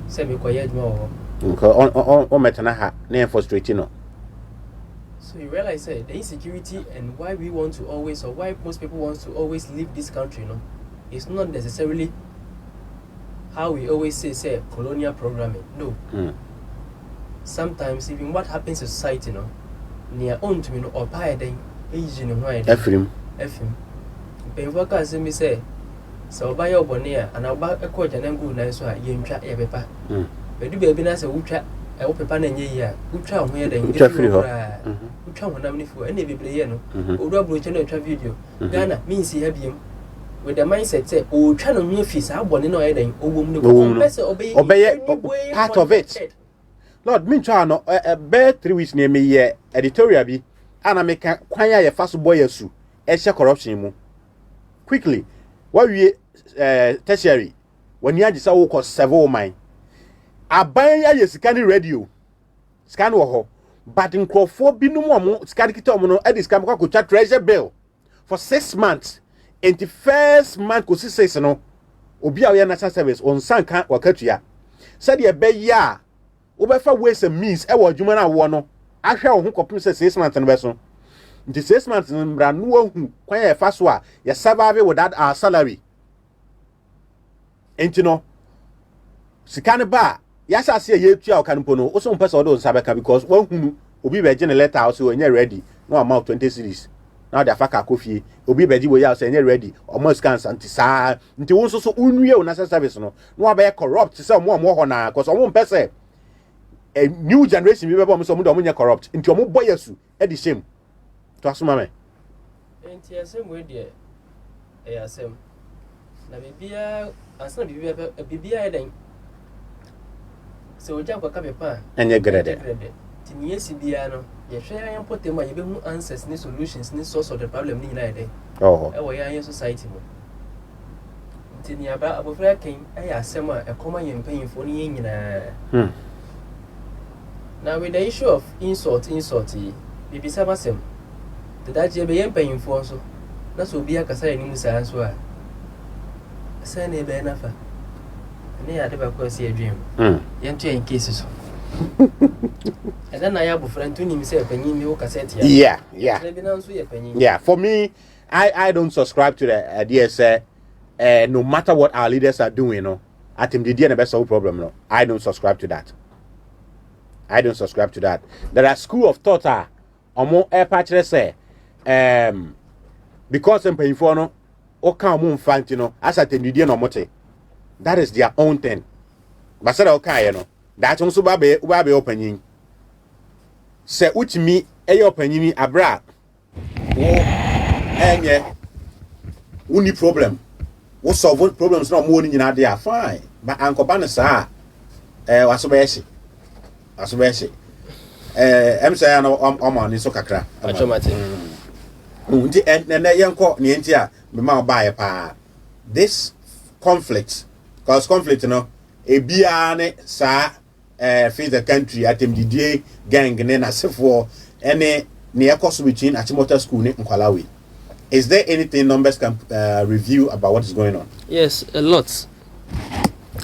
Say me quiet more. On Metanaha, name for straight, you know. So you realize the insecurity and why we want to always, or why most people want to always leave this country, no, it's not necessarily how we always say colonial programming. No. Sometimes even what happens in society, no, near own to me, no, or by then, Asian and white. Ephraim. When workers me say, so by your bonnet and I'll buy a coach and then go nice one, you try a paper. But do baby as a wood I hope a pan and ye, who try where they get free her. Who try when I'm for any bibliano, or rubber channel video. Ghana means he have him with the mindset say, oh, channel new fees, I want to know anything, or woman, obey part of it. Lord, meantime, a bear 3 weeks near me, yeah, editorial be, and I make a quiet fast boy, a su, extra corruption. Quickly, what we tertiary when you had this all cost several mine. I buy a scanning radio, scan or but in Crawford be no more scanning kitomono at this camera could chat treasure bill for 6 months. And the first month could say no, Obia National Service on Sanka or Katia. Said ye be ya, Obefa ways and means, I was Jumana Wano. I shall who compensates 6 months and vessel. The 6 months in brand new, quite a fast one, you survive without our salary. And you know, Sikana bar. Yes, I see a year to Canpono, also on person on Sabaka because one who will be a letter house when you're ready. No amount 20 cities. Now the Faka coffee will be ready way out and you're ready. Almost can't anti-sa until also so unreal national service. No, be corrupt to some more honor because I won't pass a new generation. We will someone corrupt into a more boys at the same. To ask mamma. Ain't the same way, dear. ASM. Now, maybe a BBI then. So we jump a cup of pan and you're good at it. Yes, Biano, you share and put them you answers, any solutions, any source of the problem in day. Oh. Oh, yeah, your society. Tinia about a king, I ask someone a common and paying for any. Now, with the issue of insult, maybe some of them, that you be paying for so. That's will be a Casa in Musa as well. Send a benafa. And they had a dream. Yanti in cases. And then I have a friend to himself and you cassette. Yeah. Yeah. For me, I don't subscribe to the idea say no matter what our leaders are doing, at him the best problem. No, I don't subscribe to that. There are school of thought or more air patches say because I'm paying for no or come find as at the no mote. That is their own thing. But said okay, that's also baby opening. Say which me a opening abra. Only problem. What solve problems not more than they are fine. But Uncle Banasa was I'm saying I'm in Sokakra. Achimota. And young court Nientia, me ma buy a pa. This conflict, cause conflict, a biane sa face the country at MDDA gang and then as for any near cost between Achimota school in Kwalawi. Is there anything numbers can review about what is going on? Yes, a lot.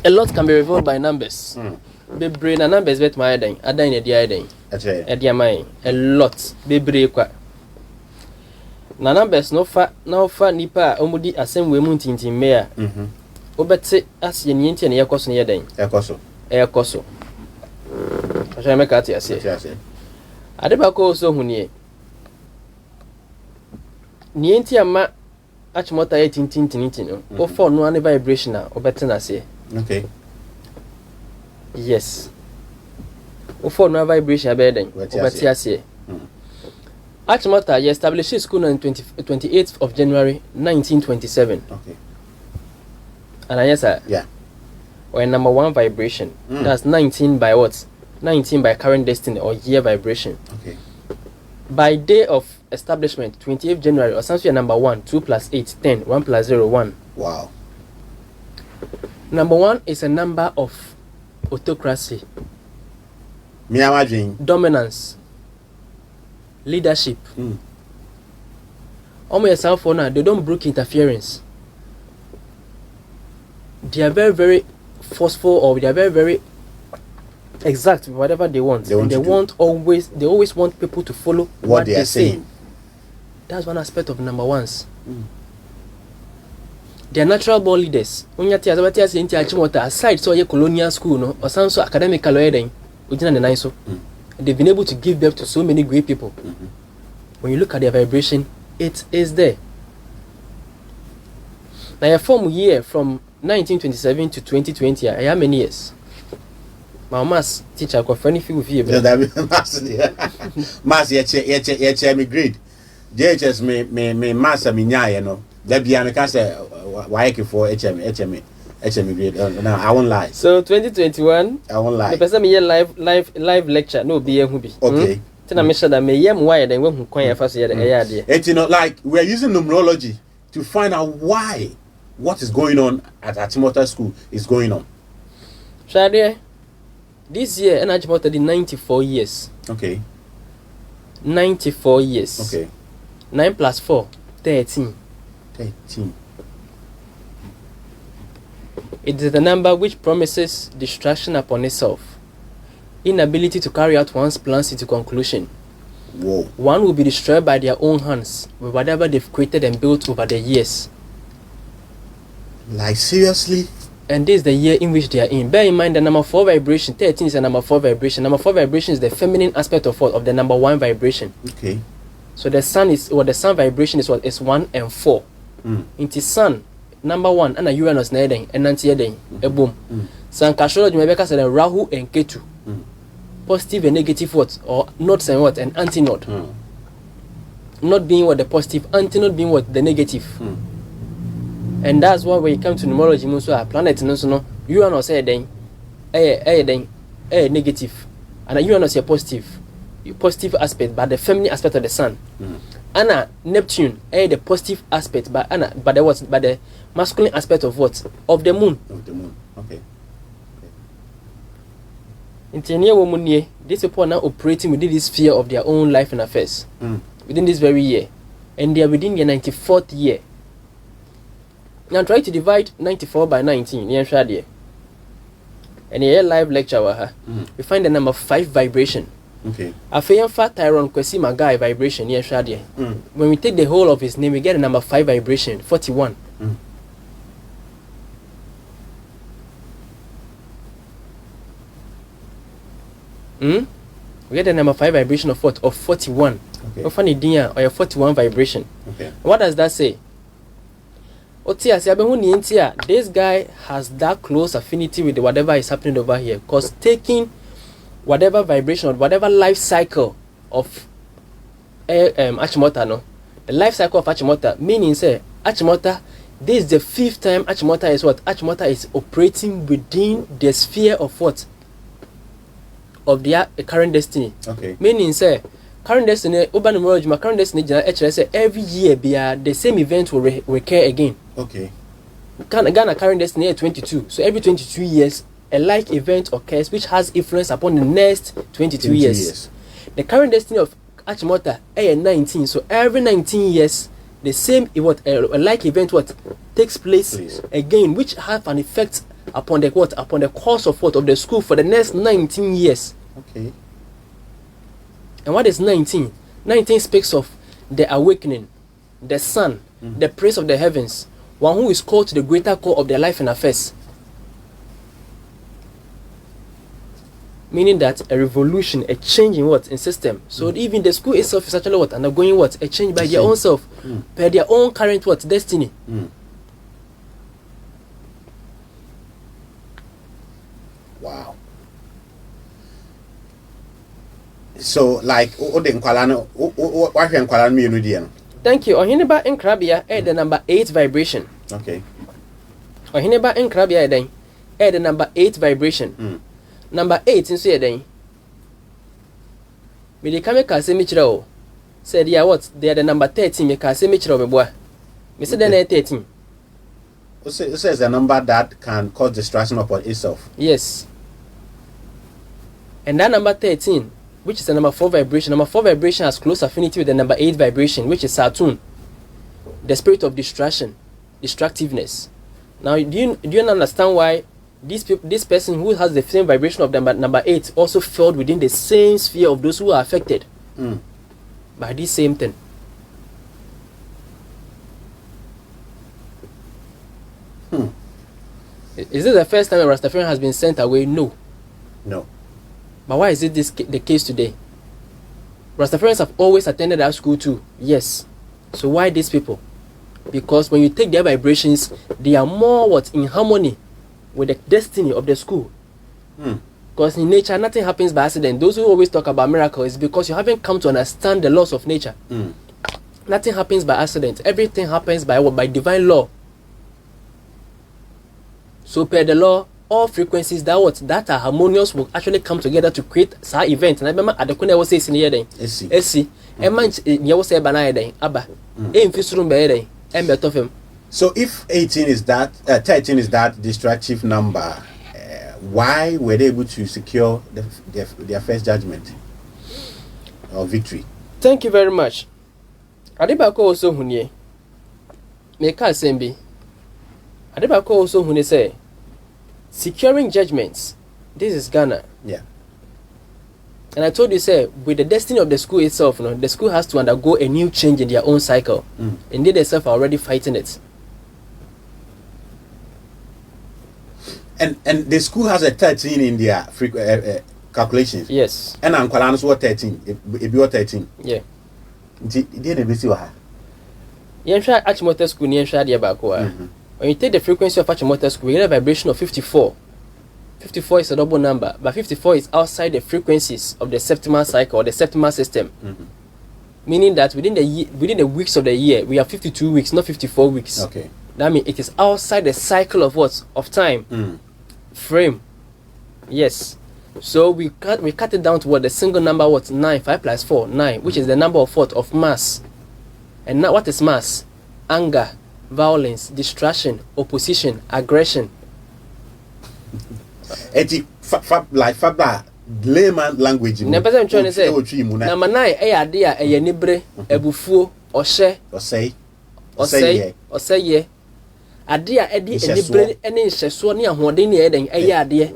A lot can be revealed by numbers. Be brain and numbers bet my day. I dine at the idea. At the mind. A lot. Be break. Na numbers no fa nipa omudi asem we mu tintin me obete as ye nienti na yekoso ne yeden ekoso acha me ka ati ase adeba ko so hunie nienti ama Achimota ye tintin no o for no an vibration na obete na se. Okay. Yes. O for no vibration abeden obete ase. Achimota established school on 28th of January 1927. Okay. And I yes, yeah. Or number 1 vibration. That's 19 by what? 19 by current destiny or year vibration. Okay. By day of establishment, 28th January, or something number 1, 2 plus 8, 10, 1 plus 0, 1. Wow. Number 1 is a number of autocracy. Dominance. Leadership. On your cell phone now, they don't brook interference. They are very, very forceful, or they are very, very exact with whatever they want. They always want people to follow what they are saying. That's one aspect of number 1s. They are natural born leaders. Aside so your colonial school, no, or some so academic they've been able to give birth to so many great people. When you look at their vibration, it is there. Now, a form year from 1927 to 2020, I have many years. My maths teacher got funny few years. Maths, me grade. JHS me master me nya, that be I can say why for HM grade. No, I won't lie. So 2021, I won't lie. The person me live lecture no be who be. Okay. Then I sure that me why then when who first year the it's like we're using numerology to find out why what is going on at Achimota school is going on. Shade, this year and Achimota did 94 years. Okay. 94 years. Okay. 9 plus 4, 13. 13. It is the number which promises destruction upon itself, inability to carry out one's plans into conclusion. Whoa. One will be destroyed by their own hands with whatever they've created and built over the years. Like seriously? And this is the year in which they are in. Bear in mind the number 4 vibration, 13 is a number 4 vibration. Number 4 vibration is the feminine aspect of what? Of the number 1 vibration. Okay. So the sun is, or the sun vibration is what? Is 1 and 4. Into sun, number 1, and a Uranus na eden, and nanti eden, a boom. San Kasholo, you may be said Rahu and Ketu. Positive and negative what? Or nodes and what? And anti-node. Not being what the positive, anti-node being what? The negative. And that's why when you come to numerology, also a planet, no, Uranus eden, a negative, and a Uranus a positive. positive aspect, but the feminine aspect of the sun. Anna Neptune, the positive aspect, but the masculine aspect of what? Of the moon. Of the moon. Okay. In these people are now operating within this sphere of their own life and affairs. Within this very year. And they are within their 94th year. Now try to divide 94 by 19. And here live lecture, we find the number 5 vibration. Okay. Afayan Fat Tyron Kwesi Magai vibration, when we take the whole of his name, we get the number 5 vibration, 41. We get the number 5 vibration of what? Of 41. Okay. Funny dia or 41 vibration. Okay. What does that say? This guy has that close affinity with whatever is happening over here, because taking whatever vibration or whatever life cycle of Achimota, no, the life cycle of Achimota, meaning say Achimota, this is the 5th time Achimota is what? Achimota is operating within the sphere of what? Of their current destiny. Okay. Meaning say current destiny, urban numerology, my current destiny say every year the same event will recur again. Okay. Ghana current destiny is 22. So every 22 years a like event occurs which has influence upon the next 22 years. The current destiny of Achimota is 19. So every 19 years the same a like event takes place again, which have an effect upon the upon the course of of the school for the next 19 years. Okay. And what is 19? 19 speaks of the awakening, the sun, the praise of the heavens, one who is called to the greater core of their life and affairs. Meaning that a revolution, a change in system. So even the school itself is actually undergoing a change by their own self, by their own current destiny. Wow. So like thank you. Ohineba in Krabia the number 8 vibration. Okay. Ohineba in Krabia the number 8 vibration. Number 8 in Sweden. Me de kame ka se michiro. Said yeah what? They are the number 13 me ka se michiro me boa. Me said then 13. It says a number that can cause distraction upon itself. Yes. And that number 13, which is the number 4 vibration. Number 4 vibration has close affinity with the number 8 vibration, which is Saturn. The spirit of distraction, distractiveness. Now, do you understand why this person who has the same vibration of number 8 also fell within the same sphere of those who are affected by this same thing? Is this the first time a Rastafarian has been sent away? No. No. But why is it the case today? Rastafarians have always attended our school too. Yes. So why these people? Because when you take their vibrations, they are more in harmony with the destiny of the school. Because in nature, nothing happens by accident. Those who always talk about miracles is because you haven't come to understand the laws of nature. Nothing happens by accident. Everything happens by divine law. So per the law, all frequencies that are harmonious will actually come together to create that event. And I remember at the corner was saying here then. Esi. You was say banana then. Abba. Fisrum be then. So if 18 is that 13 is that destructive number, why were they able to secure their first judgment or victory? Thank you very much. Adibako also hunye. Meka sembi. Adibako also hunye say securing judgments. This is Ghana. Yeah. And I told you, say, with the destiny of the school itself, the school has to undergo a new change in their own cycle. And they themselves are already fighting it. And the school has a 13 in their calculations. Yes. And I'm calling us what 13. If you're 13. Yeah. Didn't be so high. Achimota school when you take the frequency of Achimota school, we get a vibration of 54. 54 is a double number, but 54 is outside the frequencies of the septimal cycle or the septimal system. Meaning that within the weeks of the year, we have 52 weeks, not 54 weeks. Okay. That means it is outside the cycle of what? Of time. Frame. Yes. So we cut it down to what the single number, what 9, 5 plus 4, 9, which is the number of what of mass. And now what is mass? Anger, violence, distraction, opposition, aggression. Layman language. Never I'm trying to say. Number 9, idea, a nibre, a buffo, or say, yeah. Idea, Eddie, and nibre, and in Shaswania, who are in the heading, a idea.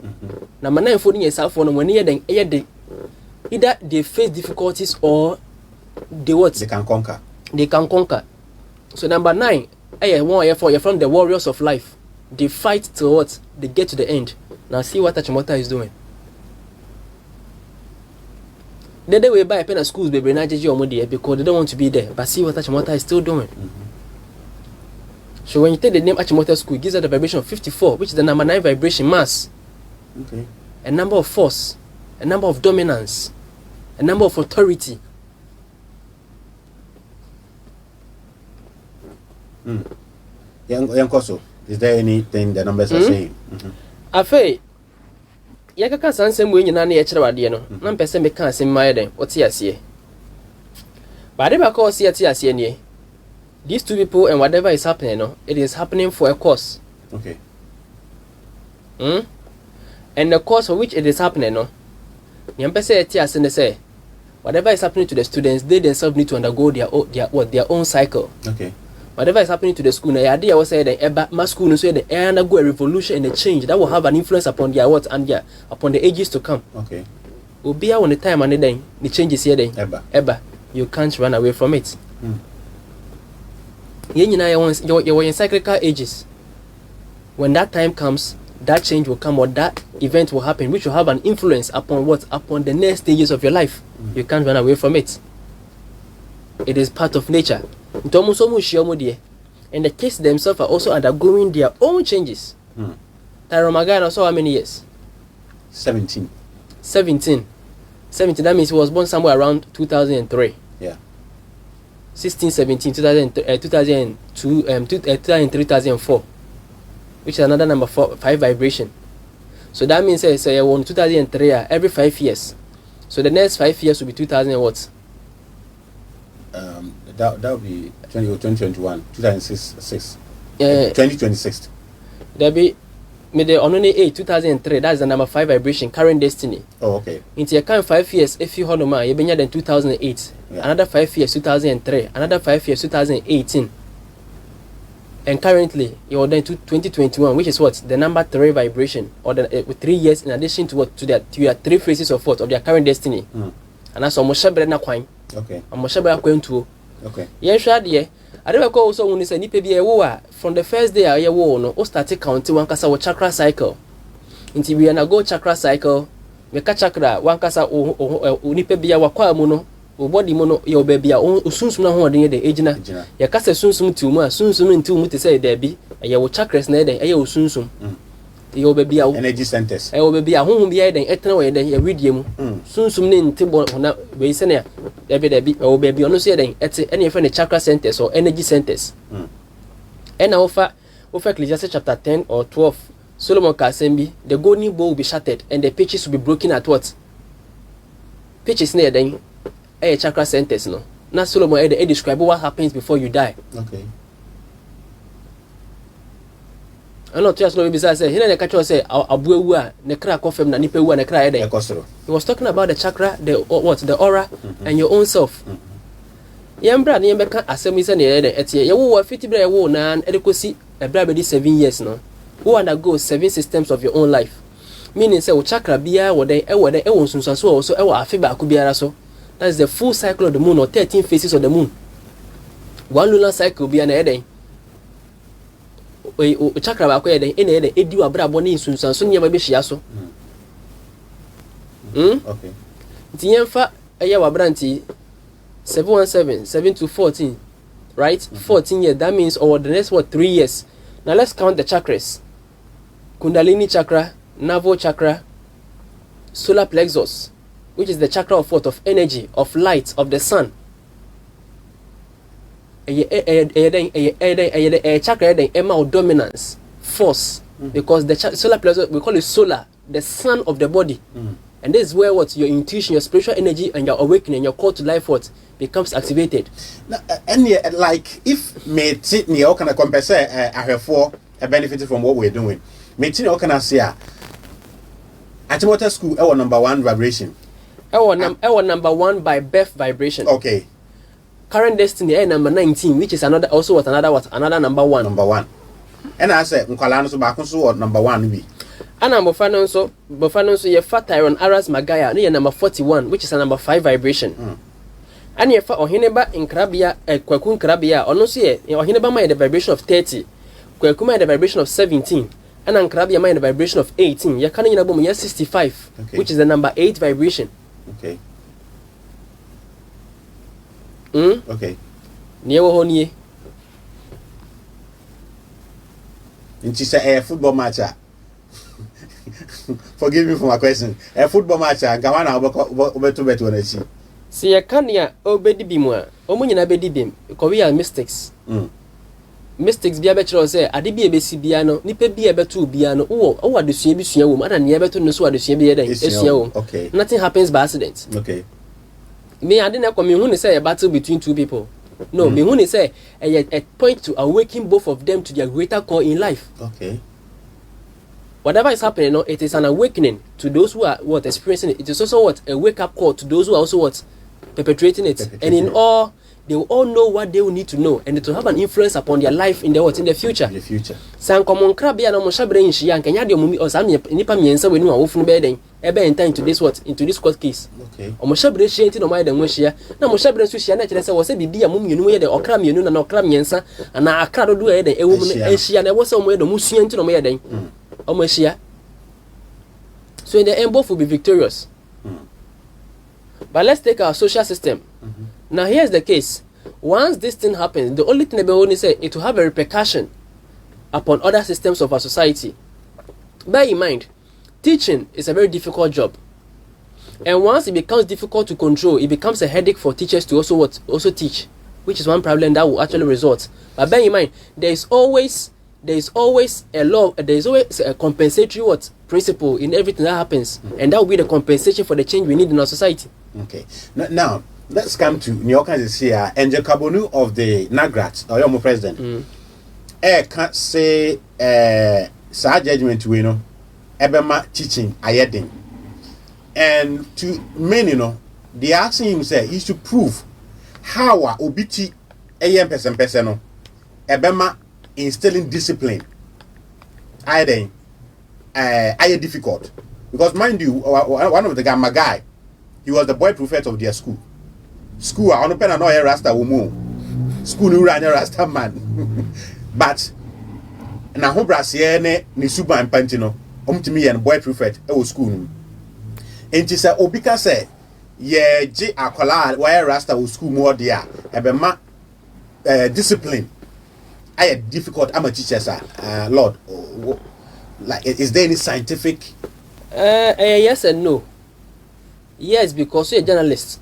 Number 9, 14 years out for when you're either they face difficulties or they what? They can conquer. They can conquer. So number 9, you're from the warriors of life. They fight till what? They get to the end. Now see what Achimota is doing. They way buy a pen at schools, baby, because they don't want to be there. But see what Achimota is still doing. So when you take the name Achimota School, it gives us the vibration of 54, which is the number 9 vibration mass. Okay. A number of force, a number of dominance, a number of authority. Young Koso, is there anything the numbers are saying? Afe, Yakaka Sansem winning an HRadiano, non person becomes in my day, what's here? But if I call CRTS, these two people and whatever is happening, it is happening for a cause. Okay. And the cause for which it is happening, say, whatever is happening to the students, they themselves need to undergo their own cycle. Okay. Whatever is happening to the school, the idea was that my school is they undergo a revolution and a change that will have an influence upon their what and upon the ages to come. Okay. Will be on the time and then the changes here then. Ever. You can't run away from it. You're in cyclical ages. When that time comes, that change will come or that event will happen, which will have an influence upon what? Upon the next stages of your life. You can't run away from it. It is part of nature. And the kids themselves are also undergoing their own changes. Taromagana saw how many years? 17. 17. That means he was born somewhere around 2003. Yeah. 16, 17, 2002, 2003, 2004. Which is another number 5 vibration. So that means say 2003 every 5 years. So the next 5 years will be 2000 and what? That will be 2021, 2006. 2026. There be only 2003. That's the number 5 vibration, current destiny. Oh, okay. Into your current 5 years, if you hold on, you've been here in 2008. Yeah. Another 5 years, 2003. Another 5 years, 2018. And currently, you're then 2021, which is what? The number 3 vibration, or with 3 years in addition to what? To your 3 phases of what? Of their current destiny. And that's almost Shabra Quine. Okay. I'm Shabra going to. Okay. Yes, Shadi. I don't recall also when you say Nipe be a war from the first day I war no started counting one kasa chakra cycle. Until we go chakra cycle, we catch chakra one kasa Nipe be a wakwa mono, or body mono, your baby, soon na ho de ejina. Ya kasa soon to ma, soon to say there be a yaw chakras na den, a soon. Your baby energy centers. I will be a home be then eternal way then a redeem. Soon in Tibon on that way, senior. There be or baby on the at any friend chakra centers or energy centers. And I offer Ecclesiastes chapter 10 or 12. Solomon Kasembi, the golden bowl will be shattered and the pitches will be broken at what? Pitches near then a chakra centers, no. Now Solomon describe what happens before you die. Okay. I not just know besides say here the catcher say abuwa ne kra kofem na nipa wu na kra eden. He was talking about the chakra, the aura and your own self. Yambra ne yembeka asem ise na eden etie ye wo fiti bra ye wo na edekosi ebra be 7 years no. Who undergo 7 systems of your own life. Meaning say wo chakra bia wo den e wo sunsanso wo so e wo afi ba ko biara so. That is the full cycle of the moon or 13 phases of the moon. One lunar cycle bia na eden. Chakra ba ko eden ene edi wa bra boni sunsan so nyama be hia so. Okay. Nti yemfa eya wa branti 717 7 to 14, right? 14 years, that means over the next 3 years. Now let's count the chakras. Kundalini chakra, navel chakra, solar plexus, which is the chakra of what? Of energy, of light, of the sun. Chakra of dominance, force, because the solar plexus, we call it solar, the sun of the body. And this is where what your intuition, your spiritual energy, and your awakening, your call to life, what becomes activated. And like if me Sydney, how can I compensate? I have for a benefit from what we're doing. Me Sydney, how can I say? Achimota school, our number one vibration. Our number one by birth vibration. Okay. Current destiny, number 19, which is another also another number one. Number one. And I said, Nkalano so back so number one we. And I'm Bofano so your fat iron Aras Magaya, near number 41, which is a number 5 vibration. And your fat or Hineba in Krabia, Kwakun Krabia, or no see, or Hineba mind the vibration of 30, Kwakuma the vibration of 17, and Ankrabia mind the vibration of 18. You're coming in a boom, you're 65, okay. Which is the number 8 vibration. Okay. Okay. Near Honey. And she said, a football match. Forgive me for my question. A football match, and Gawana over to bet when I see. See a cania, obedi bimwa, Omunina bedi bim, Korea mystics. Mystics be a better say, Adibi a besi biano, Nipe be a better biano, or what the Sibian woman, and never to know what the Sibian. Okay. Nothing happens by accident. Okay. Me, I didn't come in say a battle between two people. No, me when say a point to awaken both of them to their greater call in life. Okay. Whatever is happening, no, it is an awakening to those who are experiencing it. It is also a wake up call to those who are also perpetrating it. And in all, they will all know what they will need to know, and it will have an influence upon their life in the future. In the future. San common crab ya no mo shabre in shia nkanya de omumi o sam nipa miensa we nu awofunu be den e be enter into this court case. Okay. O mo shabre shia nti no mai den wo shia na mo shabre nso shia na kire se wo se bibia mo mienu ye de okra mienu na okra miensa na akra do do ye den e wo mu e shia na wo se mo ye do mo sua nti no mo ye den o mo shia. So in the end both will be victorious. But let's take our social system. Now here's the case. Once this thing happens, the only thing about it say it will have a repercussion upon other systems of our society. Bear in mind, teaching is a very difficult job. And once it becomes difficult to control, it becomes a headache for teachers to also teach, which is one problem that will actually result. But bear in mind, there is always a compensatory principle in everything that happens, and that will be the compensation for the change we need in our society. Okay. Now let's come to New York as here. Angel Kabonu of the Nagrat, or your president. Can't say sad judgment we know. Ebema teaching ayedin. And to many, they asking him say he should prove how obiti AM person ebema instilling discipline. Ayedin difficult. Because mind you, one of the guy, he was the boy prefect of their school. School, I don't know a Rasta woman. School, you ran a Rasta man. But now, who Brasiene, Nisuba and Pantino, to me and boy prefect, it was school. And she said, Obika said, yeah, J. Akola, why Rasta was school more dear, and discipline. I had difficult, I'm a teacher, sir. Lord, like, is there any scientific? Yes and no. Yes, because you're a journalist.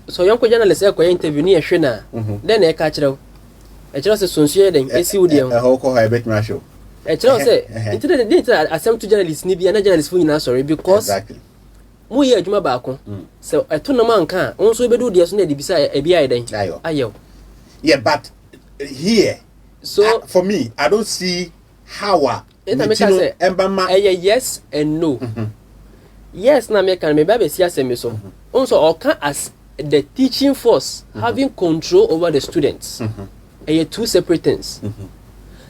So young journalist interview near Shina. Then I catch it. I just associate and see with you. I hope I bet my show. I just say, into the data, I some two journalists, maybe another journalist for you sorry, because exactly. We are Juma Bako. So I told no man can also be do the Sunday beside a BI then. Ayo. Yeah, but here, so for me, I don't see how. Yes and no. Yes, na me can me baby see so. Also, or can as the teaching force having control over the students. Two separate things.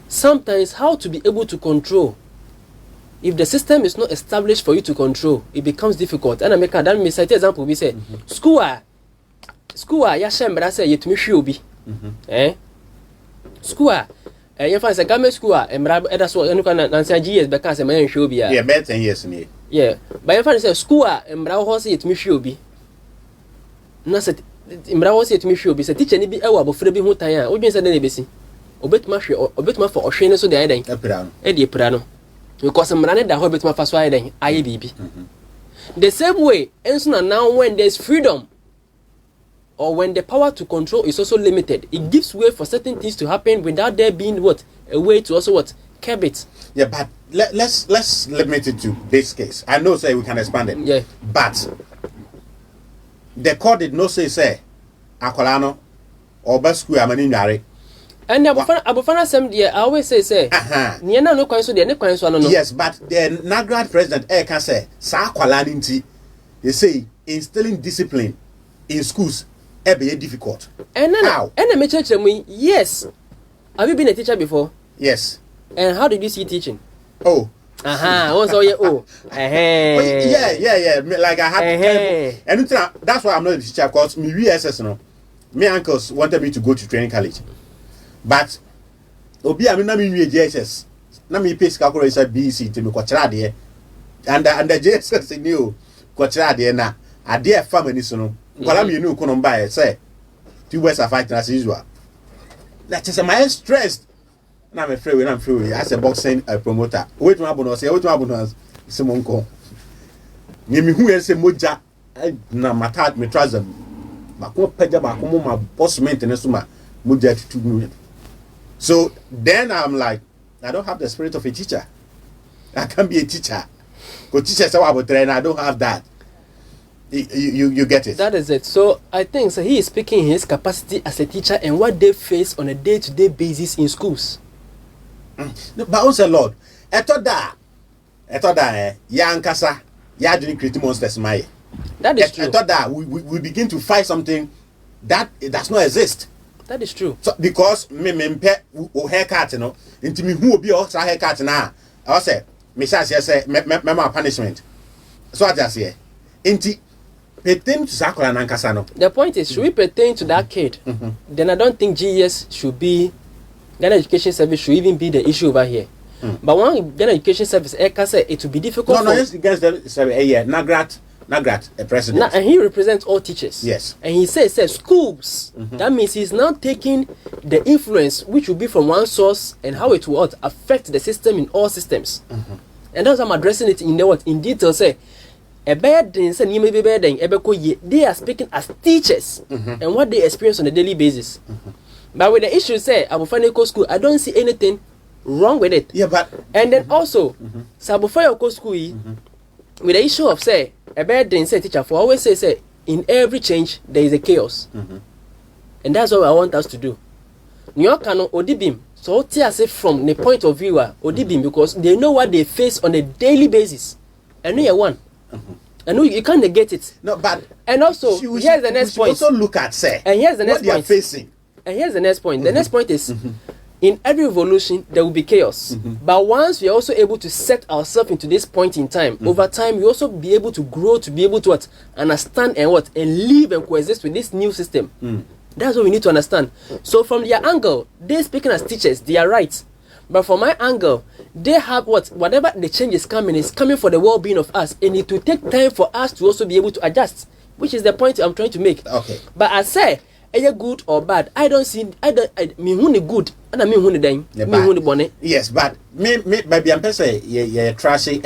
Sometimes how to be able to control, if the system is not established for you to control, it becomes difficult. And I make that me cite example. We say school ya shembra say yet me shobi. School you find a government school that's what you can answer GS because a man show be better 10 years me. Yeah, but you find say school mbra ho say yet me shobi. Na say mbra ho say yet me shobi say teacher ni bi ewa abofra bi hu tan a odwen say na ebesi obetuma hwe obetuma for ohwe so dey den epira no because mbra ne da ho obetuma fa so ay den aye bibi the same way enso na now when there's freedom or when the power to control is also limited, it gives way for certain things to happen without there being a way to also curb it. Yeah, but let's limit it to this case. I know say we can expand it. Yeah. But the court did not say akolano or basku amani nyare. And abofana sem there I always say near na no kwan so there ne kwan so no. Yes, but the Nagrad president can say sa akwala nti they say instilling discipline in schools be difficult. And then how? And me church me yes. Have you been a teacher before? Yes. And how did you see teaching? Oh. Also yeah. Oh. Yeah. Like I had and that's why I'm not a teacher because me VSS no. My uncles wanted me to go to training college. But obi a me na me nwie JSS. Na me pay ska koro isa BC to me kwachira de. And the JSS ni o kwachira de na ade e fa mani so no. Kwala me nu ko no mba e say two boys are fighting as usual. That is my stressed. Na me free we as a boxing promoter. Wait to happen say wait to happen say monko. Ni me hu e say moja na matat me trouser. Bako peja bako mo ma boss maintenance so ma moja to. So then I'm like, I don't have the spirit of a teacher. I can't be a teacher. Because teachers say about train, I don't have that. You get it? That is it. So I think so he is speaking his capacity as a teacher and what they face on a day-to-day basis in schools. No, but also Lord, I thought that ya ankasa ya didn't create monsters my. That is true. I thought that we begin to fight something that it does not exist. That is true. So because me haircut no, into me who be o haircut na. I say me say me punishment. So I just say into pertain to Sakura Nankasa no. The point is, should we pertain to that kid? Then I don't think GES should be Ghana Education Service should even be the issue over here. But one Ghana Education Service, it will be difficult. No, it's against the Nagrat, a president. And he represents all teachers. Yes. And he says schools. That means he's now taking the influence which will be from one source and how it will affect the system in all systems. And that's why I'm addressing it in detail. Say, they are speaking as teachers and what they experience on a daily basis. But with the issue, say, Abufane School, I don't see anything wrong with it. Yeah, but and then also, Sabufane School, with the issue of say, a bad thing, say teacher for always say, in every change there is a chaos. And that's what I want us to do. New York and Odibim, so say from the point of view Odibim, because they know what they face on a daily basis. And you one. And you can't negate it. No, but and also here's the next point. Also look at say and here's the next what they are facing. And here's the next point. The next point is in every revolution there will be chaos. But once we are also able to set ourselves into this point in time, over time we also be able to grow to be able to understand and live and coexist with this new system. That's what we need to understand. So from their angle, they speaking as teachers, they are right. But from my angle, they have whatever the change is coming for the well-being of us, and it will take time for us to also be able to adjust, which is the point I'm trying to make. Okay. But I say, are good or bad? I don't see. Me who good and I mean who dying. Me who bonnet. Yes, but me maybe I'm say yeah trashy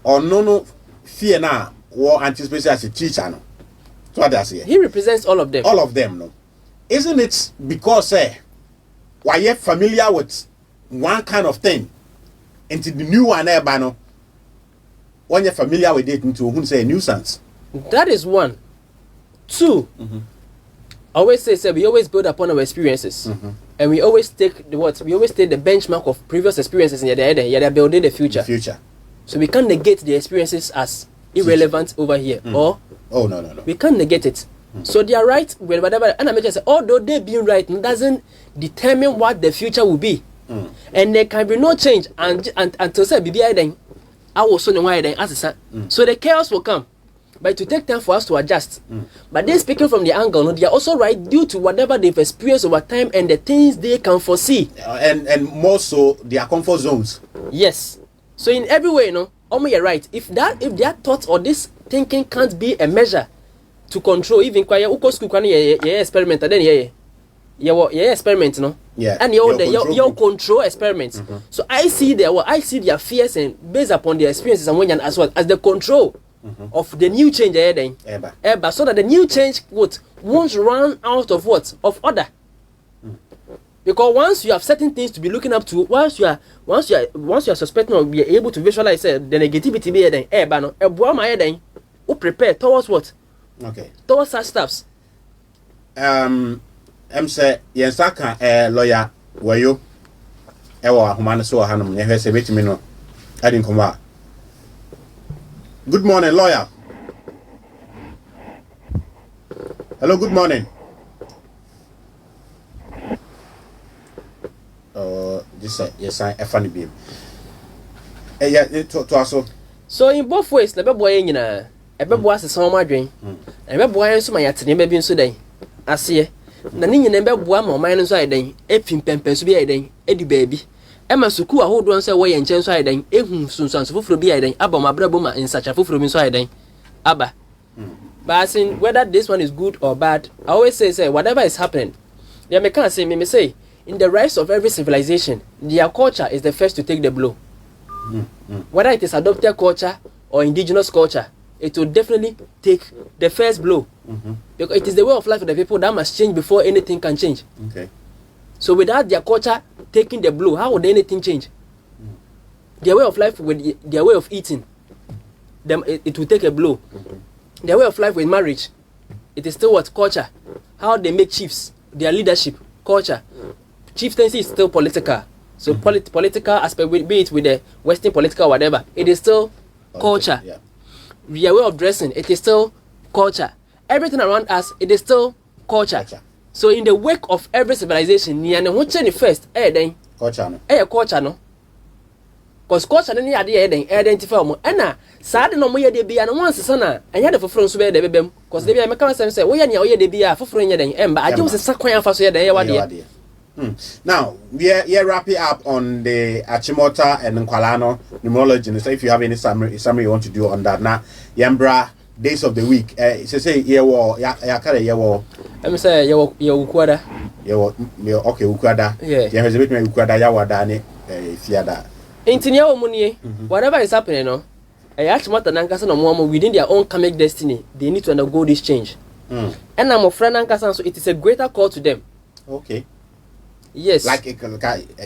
or no fear now or anticipation as a teacher no. So what does he represents all of them. All of them no. Isn't it because why you familiar with one kind of thing into the new one no? When you're familiar with it into who say a nuisance. That is one. Two, always say we always build upon our experiences, and we always take we always take the benchmark of previous experiences and they're building the future. So we can't negate the experiences as irrelevant over here, or no, we can't negate it. So they are right with whatever, and I may just say, although they being right doesn't determine what the future will be, and there can be no change until say BBI then I will so why then as so the chaos will come. But it will take time for us to adjust. But they're speaking from the angle, no, they are also right due to whatever they've experienced over time and the things they can foresee. And more so their comfort zones. Yes. So in every way, you're right. If their thoughts or this thinking can't be a measure to control, even school experiment, then experiment, no? Yeah. And your control experiments. So I see their fears and based upon their experiences and as well as the control. Of the new change so that the new change won't run out of order. Because once you have certain things to be looking up to, once you are suspecting or be able to visualize the negativity be then who prepare towards what? Okay. Towards such steps. Say yensaka lawyer wayo ewa humane so hanum ne hwese betimi no adi nkoma. Good morning, lawyer. Hello, good morning. This yes, I funny beam. Yeah, to also. So in both ways, the boy nyina, ebebo asesa o madwen. Ebebo ayen so mayatene be bi nso den. Ase. Na ni nyina ebebo ama o man nso ayeden, epimpempen so bi ayeden, edi baabi. Ema suku ahodo nso wo ye nchen so ayeden, ehun sunsanso foforo bi ayeden, aba ma brabo ma insacha foforo bi nso ayeden. Aba. But in whether this one is good or bad, I always say whatever is happening, the Americans say me say in the rise of every civilization, their culture is the first to take the blow. Whether it is adopted culture or indigenous culture, it will definitely take the first blow. Because it is the way of life of the people that must change before anything can change. Okay. So without their culture taking the blow, how would anything change? Their way of life with their way of eating, it will take a blow. Their way of life with marriage, it is still what? Culture. How they make chiefs, their leadership, culture. Chieftaincy is still political. So political aspect, be it with the Western political or whatever, it is still culture. Yeah. Their way of dressing, it is still culture. Everything around us, it is still culture. So in the wake of every civilization, first, Culture no. Culture no. Because culture no identify mo. Ena sad no mo ye de bia no once sana anya de foforo nso be de bebem. Because de bia me kan say wo ye ne wo ye de bia foforo nya den emba aje wo se sakwan afa so ye den ye wade. Now, we are wrapping up on the Achimota and Nkwalano numerology. So if you have any summary you want to do on that. Now, Yambra, days of the week. Say yeah, say ukwada. Okay, ukwada. Yeah. Yeah, a bit me ukwada ya wadane fiada. Intinya omunie, whatever is happening, no. Achimota nankasa no mo within their own karmic destiny, they need to undergo this change. And I'm friend nankasa, so it is a greater call to them. Okay. Yes. Like a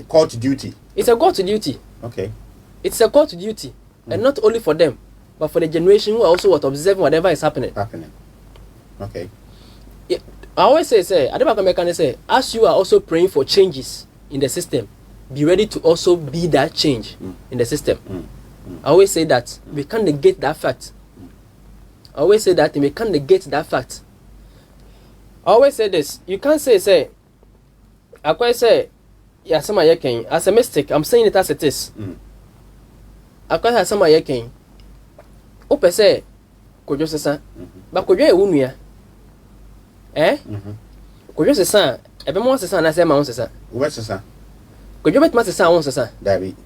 call to duty. It's a call to duty. Okay. It's a call to duty. And not only for them, but for the generation who are also observing whatever is happening. Okay. Yeah, I always say, I don't say, as you are also praying for changes in the system, be ready to also be that change in the system. I always say that we can't negate that fact. I always say that we can't negate that fact. I always say this. You can't say, I quite say, yeah, some as a mistake. I'm saying it as it is. I quite have some yaking. Ope say, could you say, but could you unia? Could you say, every month, son, I say, my own son. What's the son? Could you bet my son, son? David.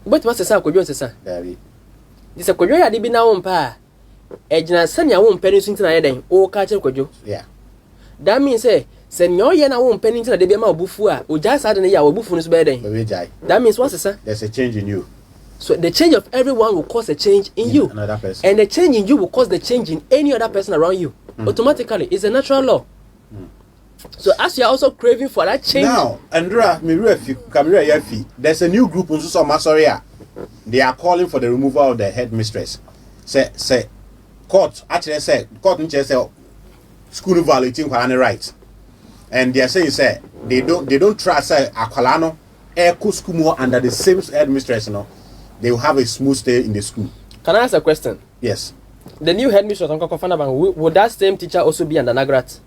But my son, could you say, son? David. This a could you be now on pa? Ejna send your own penny into a day, or catch a could you? Yeah. That means, say, send your yen own penny into the Bema Bufua, or just had an year of Buffon's bedding. That means what's sir? There's a change in you. So the change of everyone will cause a change in you. Another person. And the change in you will cause the change in any other person around you. Automatically. It's a natural law. So as you are also craving for that change. Now, Andrea, there's a new group in Masoria. They are calling for the removal of the headmistress. Say, court actually say court say school violating Kwalani rights. And they are saying they don't trust Akwalano school more under the same headmistress, they will have a smooth stay in the school. Can I ask a question? Yes. The new headmistress would that same teacher also be under Nagrat?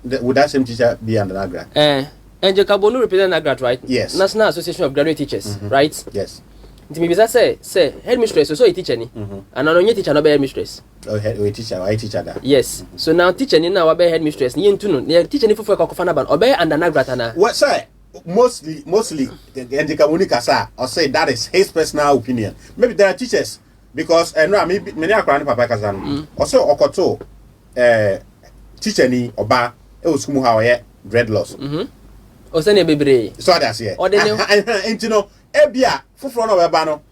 Would that same teacher be under Nagrat? And Jacobonu represent Nagrat, right? Yes. National Association of Graduate Teachers, right? Yes. Maybe that say headmistress also a teacher ni, and another teacher no be headmistress. Oh, a teacher that. Yes. So now teacher ni na wabe headmistress ni yentu no. Teacher ni fufu kakofana ban obe under Nagrat na. What say? Mostly, the communicator or say that is his personal opinion. Maybe there are teachers because no, maybe many are crying papa kazan. Also, okoto teacher ni oba e osumu ha oye dreadlocks. Osane bebre. So that's here. And you know, ebia fufuro no weba no.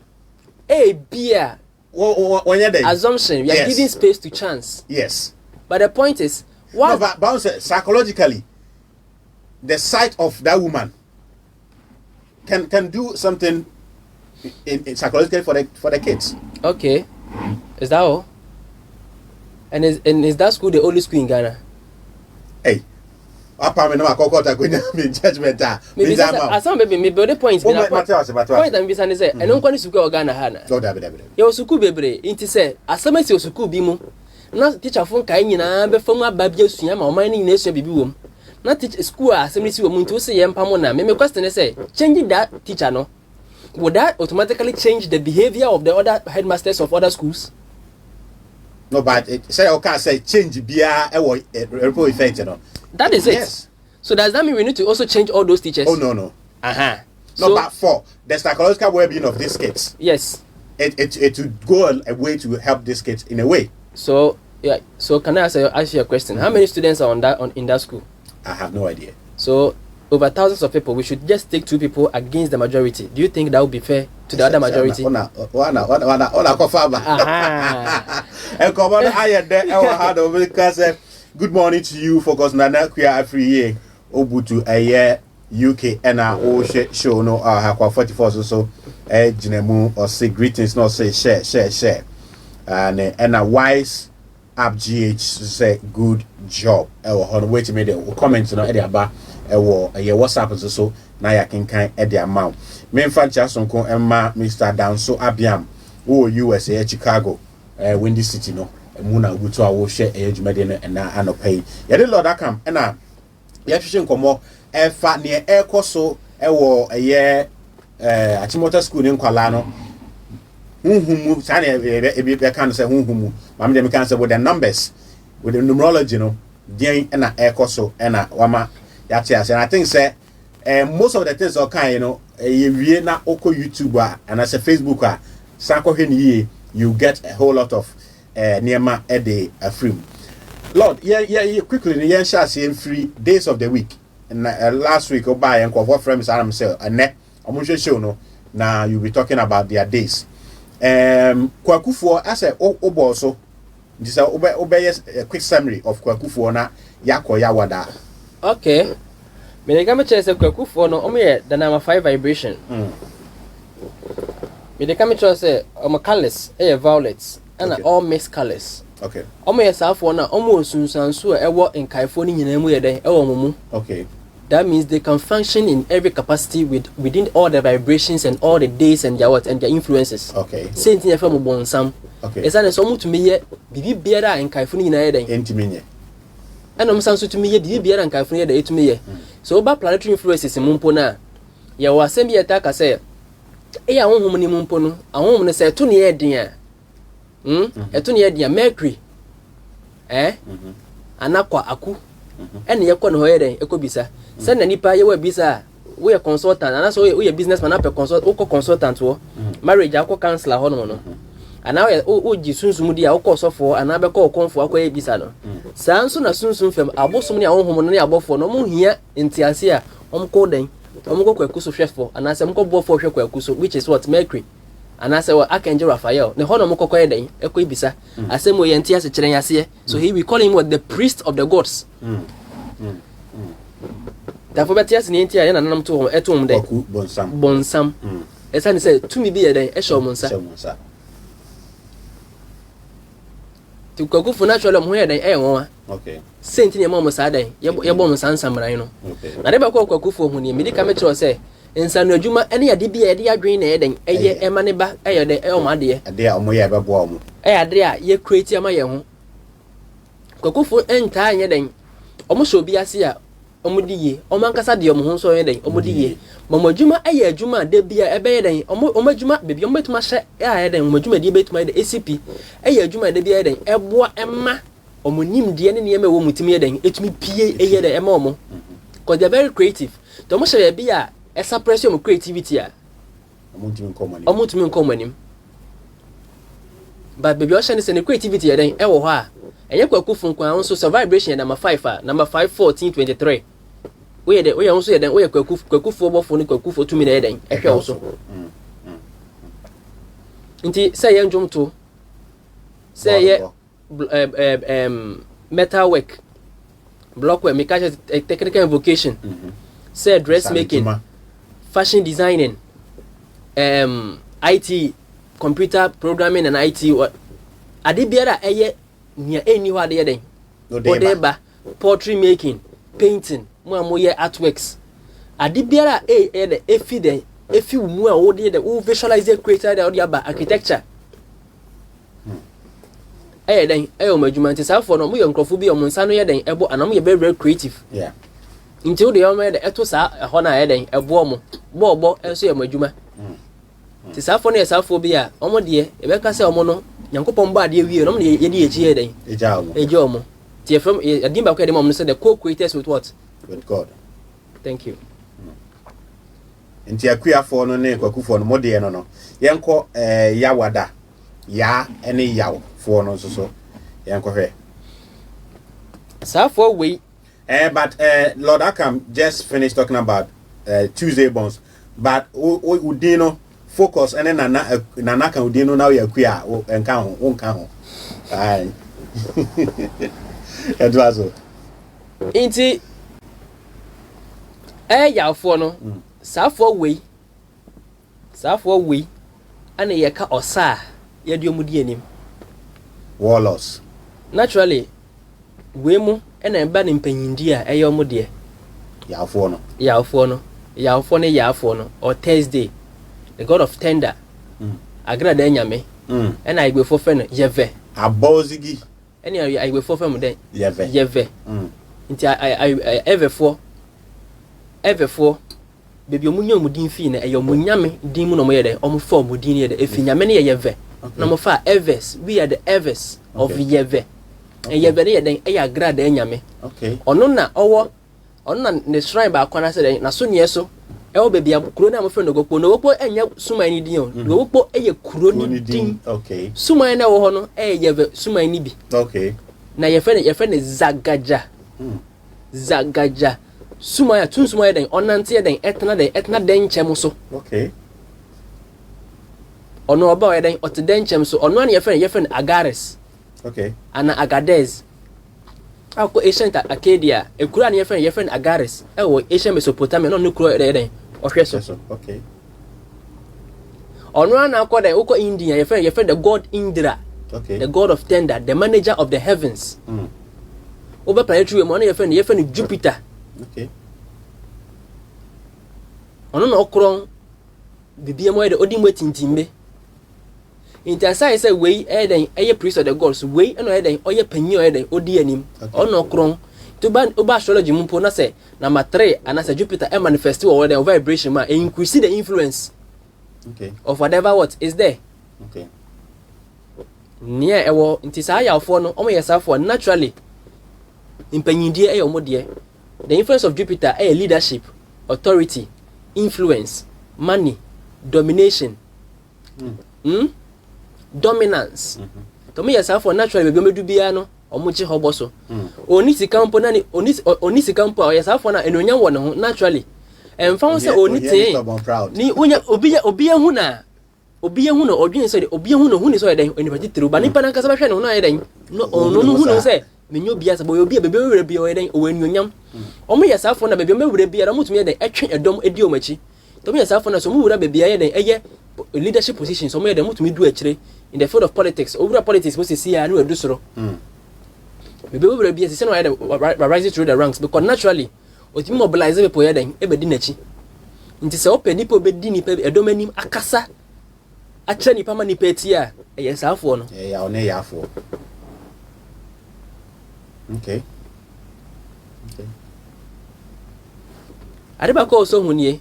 Ebia. When you there. Assumption. We are giving space to chance. Yes. But the point is, what? No, but psychologically. the sight of that woman can do something in psychologically for the kids. Okay, is that all? And is that school the only school in Ghana? Hey, apparently no akoko me judgment maybe as some baby me build the point point I'm be say and no kwani school Ghana ha na. No dabe. Your school bebre inti say asama si school bi mu na teacher fon kai nyina be fam aba bia sua ma o man ni na sua bibi wom na teacher school asama si wom nti say yem pam na me question say change that teacher no, would that automatically change the behavior of the other headmasters of other schools? No, but say okay, say change bia ripple effect, you know. That is it. Yes. So does that mean we need to also change all those teachers? Oh no. No, so, but for the psychological well-being of these kids. Yes. It would go a way to help these kids in a way. So yeah. So can I ask you a question? How many students are in that school? I have no idea. So over thousands of people, we should just take 2 people against the majority. Do you think that would be fair to the other majority? Good morning to you, focus Nana Queer every year. Obutu a year UK and our show no 44 so Jinemu or say greetings, not say share. And a wise app GH say good job. On wait to make the comments no about WhatsApp so na ya kinkan e the amount me franchise sonko emma Mr. Danso Abiam USA Chicago Windy City no muna gutu a wo hwe ejumade no na anopai ye de Lord akam na ya hwehwe nkomo e fa ne e koso e wo Achimota school ni nkwala no hunhumu sane e be kan say hunhumu mam dem kan say with the numbers with the numerology no den na e koso na wama and I think say most of the things are kind, you know, you na oko YouTuber and as a Facebooker, sanko heni you get a whole lot of nearma a day a free. Lord, yeah, quickly, yeah, shall see 3 days of the week. And last week, buy and what friends are themselves, and net, I'm show no. Now you'll be talking about their days. Kwakufu, as a oboso, this is a quick summary of Kwakufu na Yako Yawada. Okay. Me come chese Kwakufu no omo the number 5 vibration. Me come chese omo colors violets and all mixed colors. Okay. Omo safo na omo sunsanso ewo nkaifo ni nyina mu yeden ewo mumu. Okay. That means they can function in every capacity within all the vibrations and all the days and their and their influences. Okay. Same thing from bonsam. Okay. Esa so mu to me ye bibi biara nkaifo ni nyina yeden. Entimenye. And I'm sanso to me ye bibi biara nkaifo ni yeden etumi ye. So ba planetary influences mumpo na ya wasem ye ta ka say ya honhom ni mumpo no ahonhom ne say to ne ye den a eto ne ye den Mercury anakwa aku ene ye kɔ ne ho ye den ekobisa se na nipa ye wa bisa we a consultant and so we a businessman na pe consult wo consultant wo marriage akɔ counselor ho no no ana o ji sunsum dia wo kɔ sɔfo ana be kɔ konfo akɔ ye bisa no saa nso na sunsum fam abosom ne ahonhom no ne abɔfo no mo hia ntiase a omkɔ den omkɔ kwakuso hwefo ana se mkɔ bɔfo hwe kwakuso which is what Mercury ana se Archangel Raphael ne ho no mkɔ kɔ ye den ekɔ ibisa asemo ye ntiase kyerɛn ase so he we call him what the priest of the gods tafo betias ne ntia ye na nanam to etom de bonsam esa ne se tumi bi ye den e hwe monsa ti Kwakufu naturally mo ye den e won okay senti ne mo sa den ye bom sansamran no na de ba Kwakufu ho ne medika me kiro se nsanu adwuma ene ya de bia ye de adwen na ye den eye e ma ne ba e ye de e o ma de ade a mo ye be bo omo e ade a ye create ama ye ho Kwakufu enta anye den omo so bi ase a omo diye omo ankasa de omo ho so ye den omo diye mama adwuma eye adwuma de bia e be ye den omo adwuma bebi omo betuma hye ye den omo adwuma de betuma de ACP eye adwuma de bia ye den eboa ema omo nimde ne ne wo mutimi ye den etumi pie eye den ema omo because they are very creative to omo hye bia e suppress your creativity a omo tumi nkom anim but bebi o hye ne se ne creativity ye den e wo ho a enye Kwakufu nkwa nso so vibration number 5 number 51423 we de we nso ye den we Kwakufu obofo ni Kwakufu tumi na ye den ehwe wo so nti say ye njom to say ye metal work block where make a technical vocation. Say dressmaking, fashion designing, IT, computer programming and IT. What? Adibiara eye near anywhere there then. Odeba, pottery making, painting, moye artworks. Adibiara the efi then if you more the visualize creator the architecture. Then my say for no mo for bi o monsa no ye den ebo anam ye very creative. Yeah. Until the omo de eto sa ho na ye den ebo mo bo enso ye madwuma. Ti sa for no ye sa for bi a omo de e be ka say omo no Yankopon ba de wie no mo ye de echi ye den. Eja omo. Ti e from adin ba ko de mo no say the co-creators with what? With God. Thank you. Nti akua for no ne kwaku for no mo de no no. Yenko yawada. Ya any yaw for no so yanko he. So for we But Lord Akam just finished talking about Tuesday bonds. But udino focus and then nana kan udino now yakua enka ho wonka ho. Ai. Edwazo. Inti yaw for no. So for we ana yeka osa yadiomudi anim. Warlords. Naturally, we mu ena eba ne mpanyindi a eyo de. Yafo no or Thursday, the god of tender. Agra de nyame. Ena igbe fofe no yeve. Abozigi. Ena igbe fofe mu den yeve. Nti I everfo baby omunyo mudin fi na eyo munyame din mu no mo ye den omo form mudin ye de efi nyame ne yeve. Na mo fa Evers, we are the Evers of Yeve. And Yeve den eya gra de nyame. Okay. Ono na owo ne shrine ba kwana se na so nie so e wo baby kuro na mo fe no gopo enya suman ni din o. Gopo eye kuro ni din. Okay. Suman na wo ho no Yeve suman ni bi. Okay. Na ye fe ne Zagaja. Zagaja. Suman tun suman den onante den etna den chem so. Okay. Ono oba we den otedenchem so ono an ye friend Agares. Okay. Ana Agades. Ako ancient Acadia, e kura an ye friend Agares. E wo ancient Mesopotamia no kura den ohweso. Okay. Ono an akọ den uko India ye friend the god Indra. Okay. The god of tender, the manager of the heavens. Over planetary mo ye friend Jupiter. Okay. Ono no okron bibie mo ye de odimo tintimbe. Intasai say we eden priest of the gods we no eden oye panyin eden odi anim ono kron to ban oba astrology mumpo na say number 3 and as Jupiter e manifest or the vibration ma increase the influence of whatever what is there. Near ewo intisa ya fo no omo yesafo naturally impanyindie e omo de the influence of Jupiter leadership, authority, influence, money, domination. Dominance. To me yesafo naturally be medu bia no omuchi hoboso. Oni sikampo na ni oni sikampo yesafo na enonya wo ne ho naturally. Emfa say oni te ni onya obi hu na odwin say obi hu no hu ni so yeden oni pati tru ba ni pa na kasa ba hwe no yeden no ono hu no say menyo bia sa boy obi bebe were bia yeden o enuonyam. Omo yesafo na bebe mewure bia na mutumi yeden etwe edom edi omachi. To me yesafo na so mu wura bebe yeden eye leadership positions so me yeden mutumi du akire in the field of politics. Over politics we see ya no edu soro. Bebe wure bia say no yeden rising through the ranks because naturally otimi mobilize people yeden e bedi nachi. Nti se open nipa obedi nipa edom anim akasa acha nipa ma nipa etia yesafo no. Ya one yafo. Okay. Adeba ko so hunie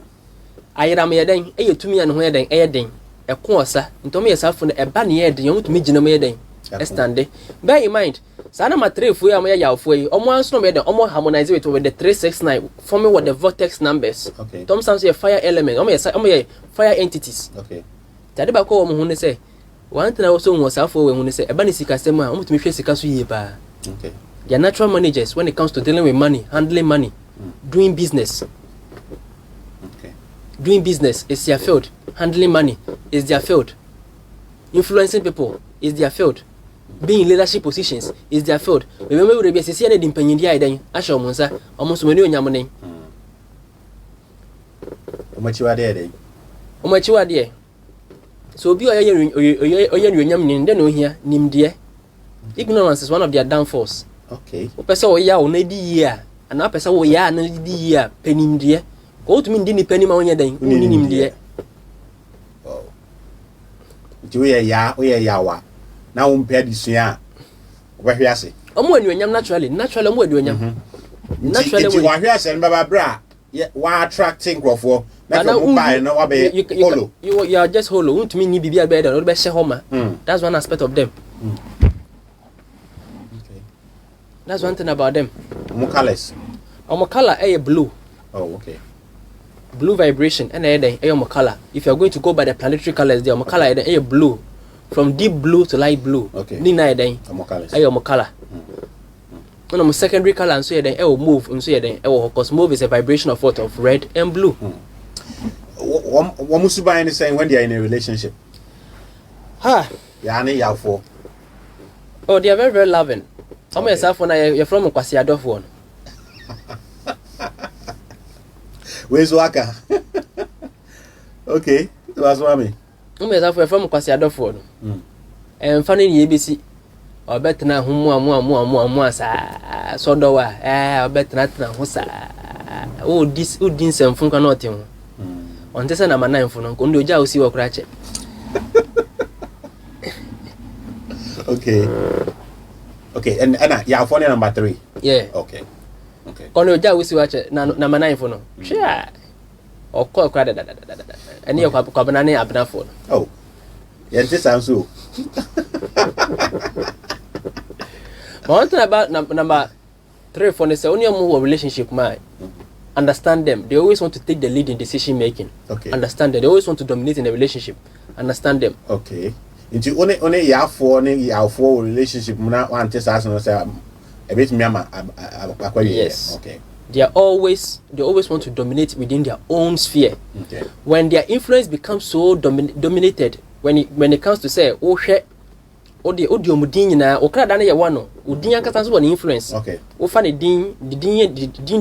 ayiram yeden eyetumi an ho yeden eyeden eko osa ntom yesafo no eba ne yeden yomutumi gina mo yeden estande bear in mind sana matrefu ya mo yawfo yi omo anso mo yeden omo harmonize it with the 369 forming what the vortex numbers. Tom sounds a fire element omo fire entities. Adeba ko mo hune say one thing I also hu osafo we hune say eba ne sika sem a omutumi hwe sika so yie ba. They are natural managers when it comes to dealing with money, handling money, doing business. Doing business is their field. Handling money is their field. Influencing people is their field. being in leadership positions is their field. Remember, we be see any dimpenyi then. Asha omunsa, almost when you nyamone. Omachiwa there. Omachiwa there. So be oyen nyam then no here nim there. Ignorance is one of their downfalls. Okay. Person we ya onedi year, and na person we ya na di year penim there. Go to mean di penim onye den, nim there. Oh. We ya wa. Now umpɛ disua wahwe ase omo anuonyam naturally omo anuonyam naturally wahwe ase no baba bra wa attracting crofo na from buy no wabe hollow you are just hollow want me ni bibia be there no be she homa. That's one aspect of them. Okay, that's one thing about them. Omo color is blue. Oh, okay. Blue vibration and omo color. If you are going to go by the planetary colors, the omo color is blue. From deep blue to light blue. Okay. Ni na eden. Ayo color. When I'm secondary color and so eden will move and so eden because move is a vibration of what? Of red and blue. What must you buy saying when they are in a relationship? Oh, they are very, very loving. Some of yourself when you're from Kwasi Adolfo. Where's Waka? Okay. That's what I mean. You're from Kwasi Adolfo. And funny ABC. Or better now, more, so do I better not now. Oh, this who didn't send Funka nothing. On this, I'm a 9 for Nondo Jow, see what cratch. Okay, and yeah, phone number 3. Yeah. Okay. Kondo Jow, see what number 9 for no. Sure. Or call credit and your cabanane abna phone. Oh, yes, this sounds so. One thing about number 3 for the only more relationship, my understand them. They always want to take the lead in decision making. Okay. Understand them. They always want to dominate in the relationship. Understand them. Okay. Into only ya for relationship. Muna want to say a bit me yes. Okay. They always want to dominate within their own sphere. Okay. When their influence becomes so dominated, when it comes to say, oh shit, audio mudin na okra dana ye wano, udin ankasa so woni influence. Okay. Ofa ne din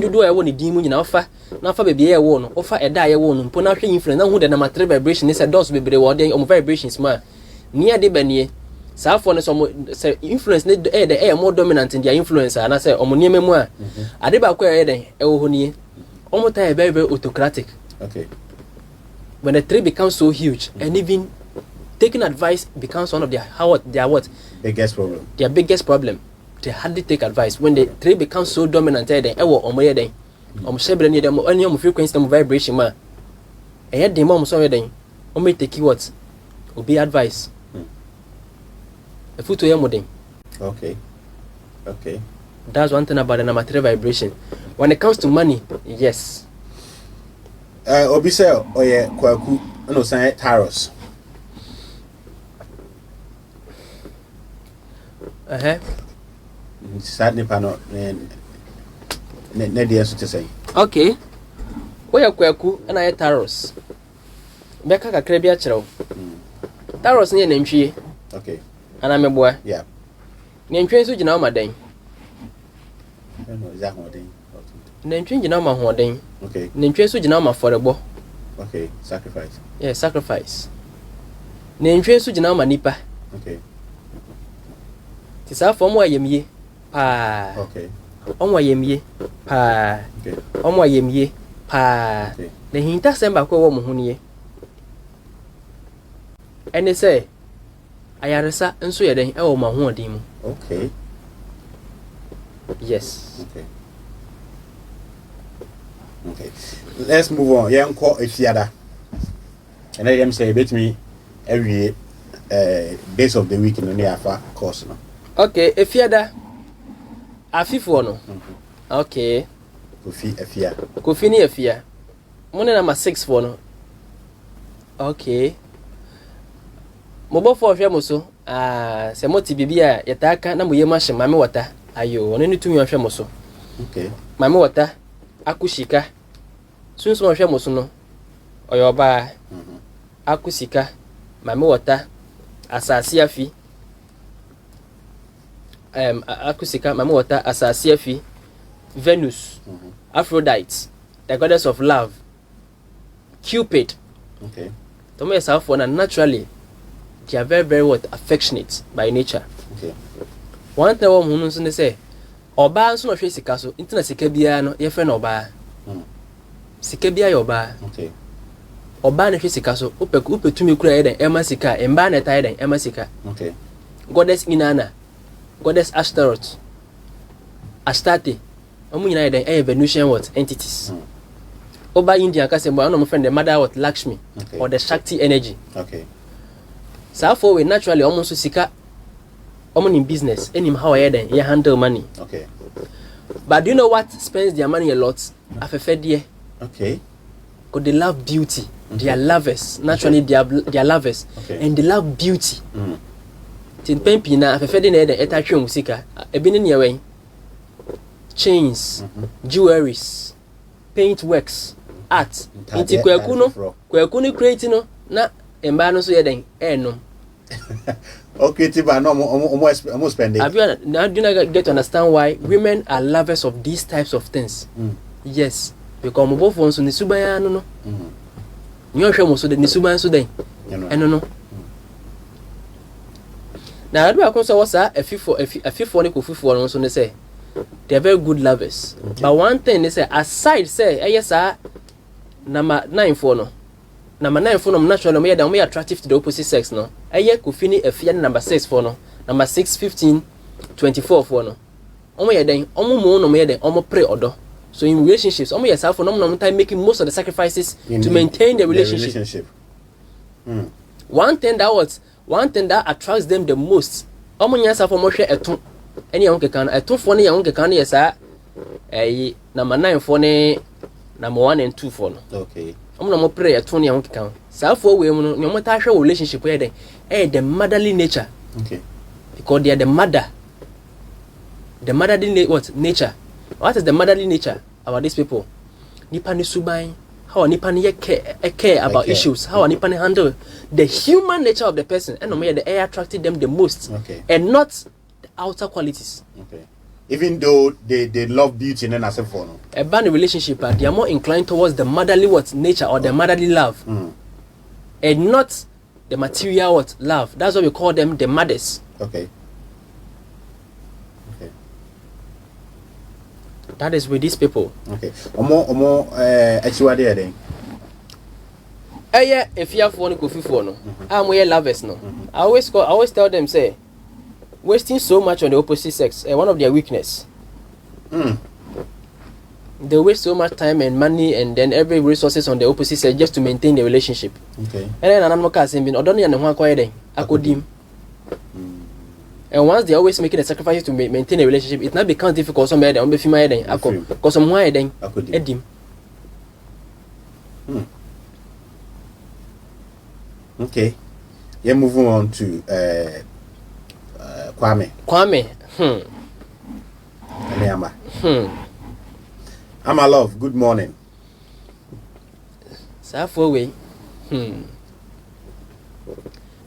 dodo e woni din mu nyina ofa na ofa bebe ye wo no, ofa eda ye wo no, mpo na hwe influence na hu de na matre vibration is a dose bebre wo de vibrations ma. Ni ade banie saa for no so influence ne e more dominant in their influence na say omo niam mu a ade ba kwa e den e wo ho nie omo ta very, very autocratic. Okay. When the tree becomes so huge and even taking advice becomes one of their biggest problem. Their biggest problem. They hardly take advice. When the tree becomes so dominant then ewo omo ye den omo shebre ne dem any omo frequency dem vibration ma e ye dem omo so ye den omo take what obi advice. Efuto ye modern. Okay. That's one thing about the number 3 vibration. When it comes to money, yes. Obi say oye kwaku no say taros. Sadly pano ne dia so to say. Okay. Oya kwaku na ye taros. Beka kakra bi a kyerɛw. Taros ne nantwie. Okay. Ana meboa. Yeah. Nantwie so gina ma dan. No, is that holding? Nantwie gina ma hoden. Okay. Nantwie so gina ma forebo. Okay, sacrifice. Yeah, sacrifice. Nantwie so gina ma nipa. Okay. Ti sa fo mo ayemie. Pa. Okay. Omo ayemie. Pa. Okay. Omo ayemie. Pa. Okay. Na hinta semba ko wo mo ho nie. Ene say ayaresa nso ye den e wo ma ho odin mu. Okay. Yes. Okay. Let's move on. Yeah, call a fiada. And I am say bet me every days of the week in the near far course. No? Okay, a fiada. Afifo no. Okay. Kofi ni afia. Mone number 6 for no. Okay. Mobo for afia mo so. Se mo ti bibia yetaka na mo yema hye mame wata. Ayo, ono ni tumi ahwe mo so. Okay. Mame wata akushika. Sunsun ahwe mo so no. Oyo ba. Akusika. Mame wata asase afi. akusika mama water asasiafi Venus, Aphrodite, the goddess of love, Cupid. Okay. Tomo yourself one, and naturally they are very, very affectionate by nature. Okay. One thing I want to say, Oba so no hwe sika so, intina sika bia no ye friend Oba. Sika bia your Oba. Okay. Oba na hwe sika so, upe tumi kura ye den ema sika, emba na tai den ema sika. Okay. Goddess Inanna, Goddess Ashtaroth, Astarte. Omu nyina ye den Venusian entities. Oba India ka say boy no friend the mother what Lakshmi, okay, or the Shakti energy. Okay. So for we naturally almost sika in business, any how you handle money. Okay. But do you know what spends their money a lot? Afefedie. Okay. Because they love beauty. They are lovers. Naturally, they are lovers. Okay. And they love beauty. Tin pempi na afefedie na eta twa musika. Ebini ne wen. Chains, jewelries, paint works, art. Inti kwaku no create no na emba no so yeden enom. Okay, Tiba, no, almost spending. Now do not get to understand why women are lovers of these types of things. Yes, because both ones on the Subaya no. You show most of the Nisuban so then. No. Now I do what's a fifth one also they say they are very good lovers. Okay. But one thing they say aside say yes number 9 for no. Number 9 for them naturally we are attractive to the opposite sex no. Aye could finish a fear number 6 for no. Number 6, 15, 24 for no. Omo ye den omo mo no me den omo pray odo. So in relationships omo yourself for no time making most of the sacrifices to maintain the relationship. One thing that attracts them the most omo yourself for mo hwe eto ene ye wonke kan eto for ne ye wonke kan yesa number 9 for ne number 1 and 2 for no. Okay. I'm not pray at 20 young count. So for we no matter how relationship where the motherly nature. Okay. Because they are the mother. The motherly nature. What is the motherly nature about these people? Nipa ni subai. How nipa ni care about issues. How nipa ni handle the human nature of the person. And no matter the air attracted them the most. Okay. And not the outer qualities. Okay. Even though they love beauty and then as a for a band relationship, they are more inclined towards the motherly nature or the motherly love, and not the material love. That's why we call them the mothers. Okay. That is with these people. Okay. Omo actually there then. Yeah, if you have one coffee for no, I'm we lovers no. I always tell them say, wasting so much on the opposite sex, one of their weakness. They waste so much time and money and then every resources on the opposite sex just to maintain the relationship. Okay. And then I'm not casting been odoni and one quiet akodim. And once they're always making a sacrifice to maintain a relationship, it now becomes difficult. Some on be female then because some why then edim. Okay. Yeah, moving on to Kwame. I'm a love. Good morning. Safo way.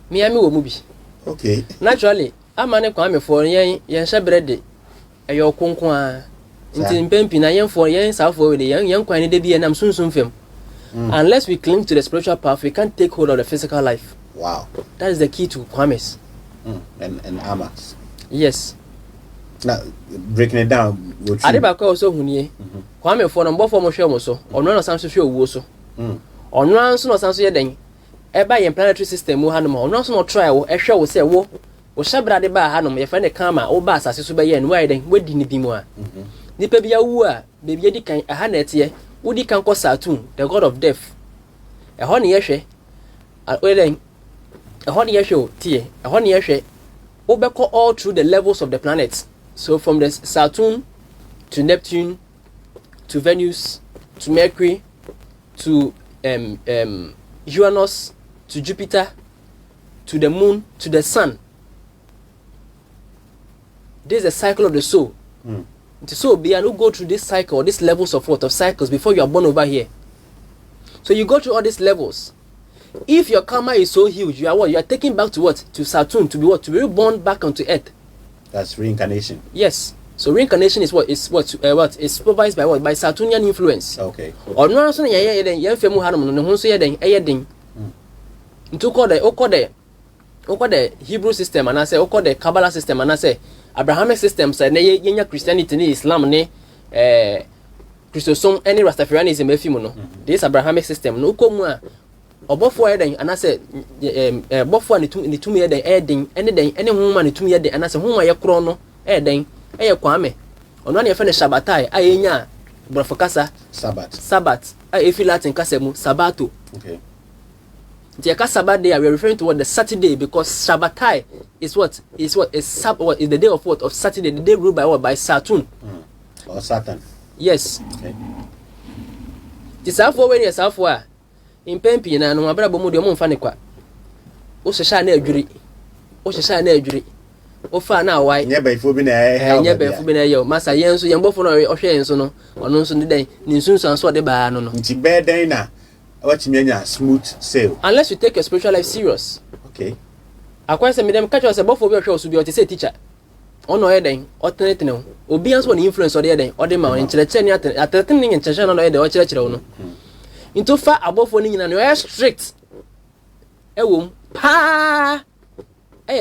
Me ami wo mu bi. Okay. Naturally, amane Kwame for yen hye brede eyo konkon a. Nti mpempi na yen for yen safo we yen kwan ne de bi enam sunsun fem. Unless we cling to the spiritual path, we can't take hold of the physical life. Wow. That is the key to Kwame's. And Amas. Yes. Now, breaking it down, Adibako also hunie. Kwame for number for mo hwe mo so. Ono na sanso hwe owo so. Ono anso no sanso ye den. Eba yen planetary system mu hanom. Ono anso no try wo ehwe wo se wo hyabra de ba hanom ye fa ne kama wo ba asase so ba ye no why den wadi ni bi mu a. Nipa bia wu a bebi edi kan aha na etie. Wodi kan ko Saturn, the god of death. Ehho ne ye hwe. Weden ehho ne ye hwe tie. Ehho ne ye hwe. Obeko all through the levels of the planets. So from the Saturn to Neptune to Venus to Mercury to Uranus to Jupiter to the moon to the sun. This is the cycle of the soul. So be and go through this cycle, these levels of cycles before you are born over here. So you go through all these levels. If your karma is so huge, you are taken back to what? To Saturn to be what? To be reborn back onto earth. That's reincarnation. Yes. So reincarnation is what is supervised by what? By Saturnian influence. Okay. Or no, so yeah, then yeah, femu hanum no ho so yeah, then into call the Hebrew system and I say call the Kabbalah system and I say Abrahamic system say na yenya Christianity ni Islam ni Christosome any Rastafarianism efimu no. This Abrahamic system no komu a obofo eden and I say bofo ni tumi eden eden any homa ni tumi eden and I say homa ye kro no eden eye kwame ono na ye fe ne shabatai ayenya brofokasa Sabbath efi Latin kasa mu sabato. Okay. The Sabbath day we are referring to what the Saturday because Shabbatai is the day of what? Of Saturday, the day ruled by what? By Saturn. Or Saturn. Yes. Okay. The Safo when you Safo in Pempi na no abra bomu de mo mfa ne kwa. O hyehyɛ na adwiri. O hyehyɛ na adwiri. O fa na wai. Nye ba ifo bi na e. Nye ba ifo bi na ye. Masa yen so yen bofo no o hwɛ yen so no. Ono so ne den ni nsunsan so de ba no no. Nti be den na what you mean smooth sail. Unless you take your spiritual life serious. Okay. Akwa se me dem catch us bofo bi o hwɛ o so bi o te say teacher. Ono eden otenetene obi anso na influence o de eden o de ma o nkyerɛkyerɛ ni atetene ni nkyerɛkyerɛ no eden o kyerɛkyerɛ no. Into fa abofo ni nyina no e strict. Ewom pa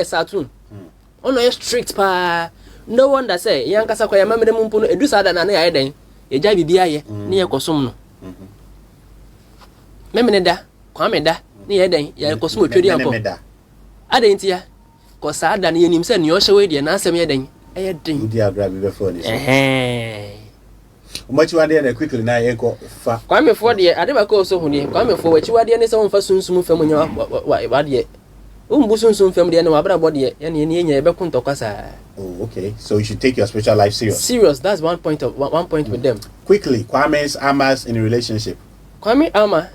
Saturn. Ono e strict pa. No wonder say yankasa kwa yamamede mumpo no edu sada na ya eden. E ja bibia ye na ye kosom no. Memene da, kwa me da, ni eden ya kosom otwedi anko. Aden tia. Ko sa da na yenim se ne o hye we de na asem eden. E den. Udi agra bi before ni. Umachi wade na quickly na ye ko fa. Kwa me fo de ade ba ko so hu de. Kwa me fo wachi wade ne se won fa sunsum fam nya wade. Umbu sunsum fam de ne wa bra bode ye ne nya e be ko ntokasa. Oh, okay. So you should take your spiritual life serious. Serious, that's one point with them. Quickly, Kwame's Amas in a relationship. Kwame Ama.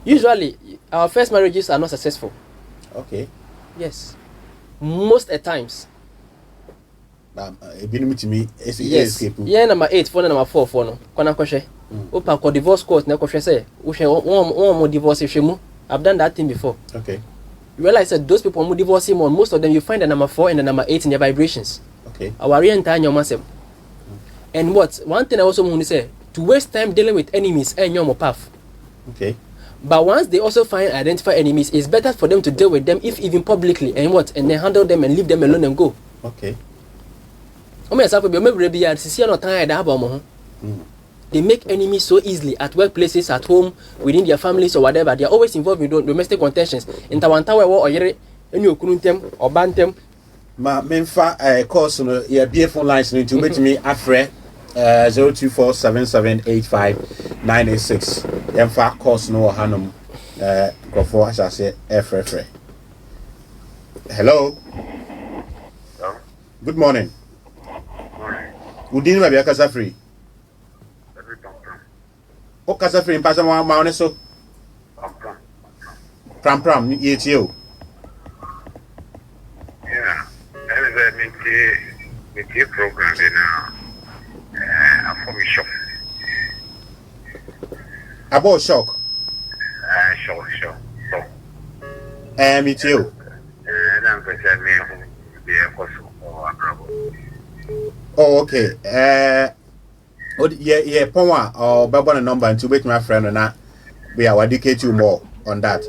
Usually, our first marriages are not successful. Okay. Yes. Most at times. Yes. Yeah, number 8, for number 4, for no. Kwana kweshe. Opa ko divorce court na kweshe say, we one divorce shemu. I've done that thing before. Okay. You realize that those people who divorce him on most of them you find the number 4 and the number 8 in their vibrations. Okay. Our entire yomasem. And what? One thing I also want to say, to waste time dealing with enemies and your path. Okay. But once they also identify enemies, it's better for them to deal with them, if even publicly, and what? And then handle them and leave them alone and go. Okay. They make enemies so easily at workplaces, at home, within their families or whatever. They are always involved in domestic contentions. In Tawantawa or Yere, and you couldn't them or ban them. Ma menfa course no your phone lines no to meet me afre 024778596 emfa course no hanum crofo as I say efre. Hello. Good morning. Udini ma kasa free. O kasa free pasa ma one so pram yetio. The program for me shock. About shock. Shock. Me too. I'm going to be a oh, okay. Yeah, Poma or Babon number and to wait my friend or not. We will educate you more on that.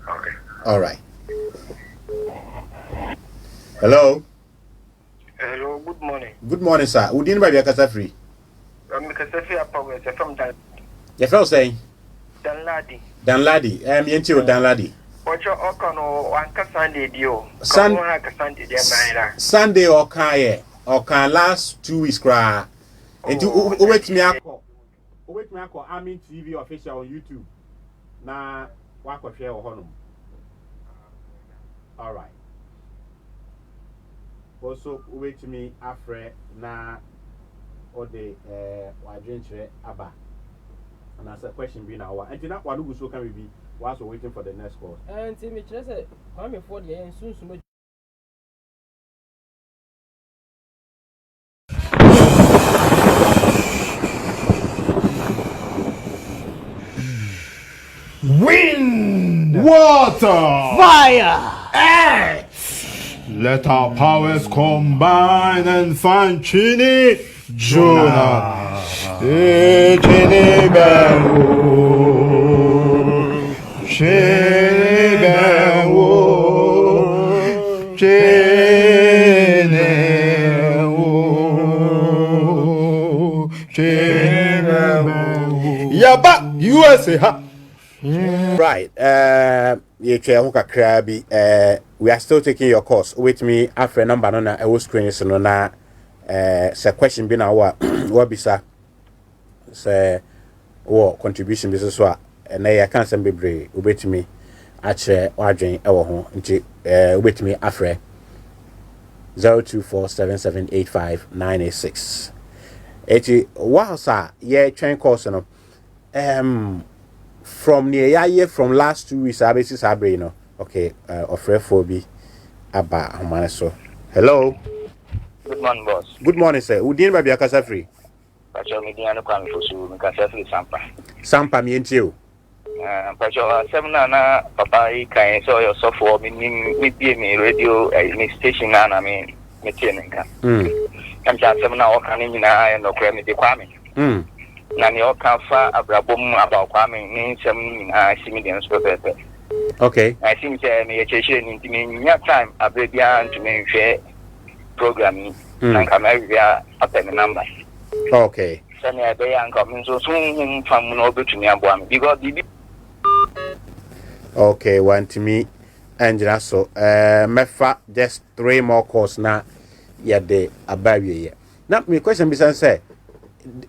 Okay. All right. Hello. Hello, good morning. Good morning, sir. Udin by your casa free. I'm Casafi from Dan. Your fellow saying Danladi. Yentio Danladi. Watch your Okano, one Sunday deal. Sunday or can last 2 weeks cry. And to wait me up. Wait me up, Army TV official on YouTube. Now, walk of share or honor. All right. Also, wait me after na or the wadrenche aba. And that's a question being our and not what so can we be whilst we're waiting for the next call. And Timmy Chester, come for the end soon. Win! water, fire, earth. Let our powers combine and find Chini Jonah. Chini Benwo, Chini Benwo, Chini Benwo. Yaba USA ha. Right. We are still taking your course. With me, after number no na I was screen so na say question be na what bisa say what contribution business so na ya kan sem bebre obetimi a che wadwen e wo ho nti obetimi afre 0247785986 eti wa sa ye train course no from near year from last 2 weeks I basis you know okay offer phobia aba amane so hello Good morning, boss. good morning sir udin ba bia kasa free Pacho me diano kwa mifusu mikasa free sampa mi entio Pacho semina na papa I kan so your software me radio me station na me tienenka. Kam cha semina o kan ni na no kwa me de kwa me. Na ni o kan fa abrabom aba kwa me ni sem ni na simi den so pepe. okay I think say me chechire ni ntimi nya time abrebia ntumi hwe programming na kamera bia atene number. okay Sani ebe ya nka minzo sun fam no obetumi abo am because bibi okay want me angela so mefa just 3 more course na ya de abawie ye na me question be say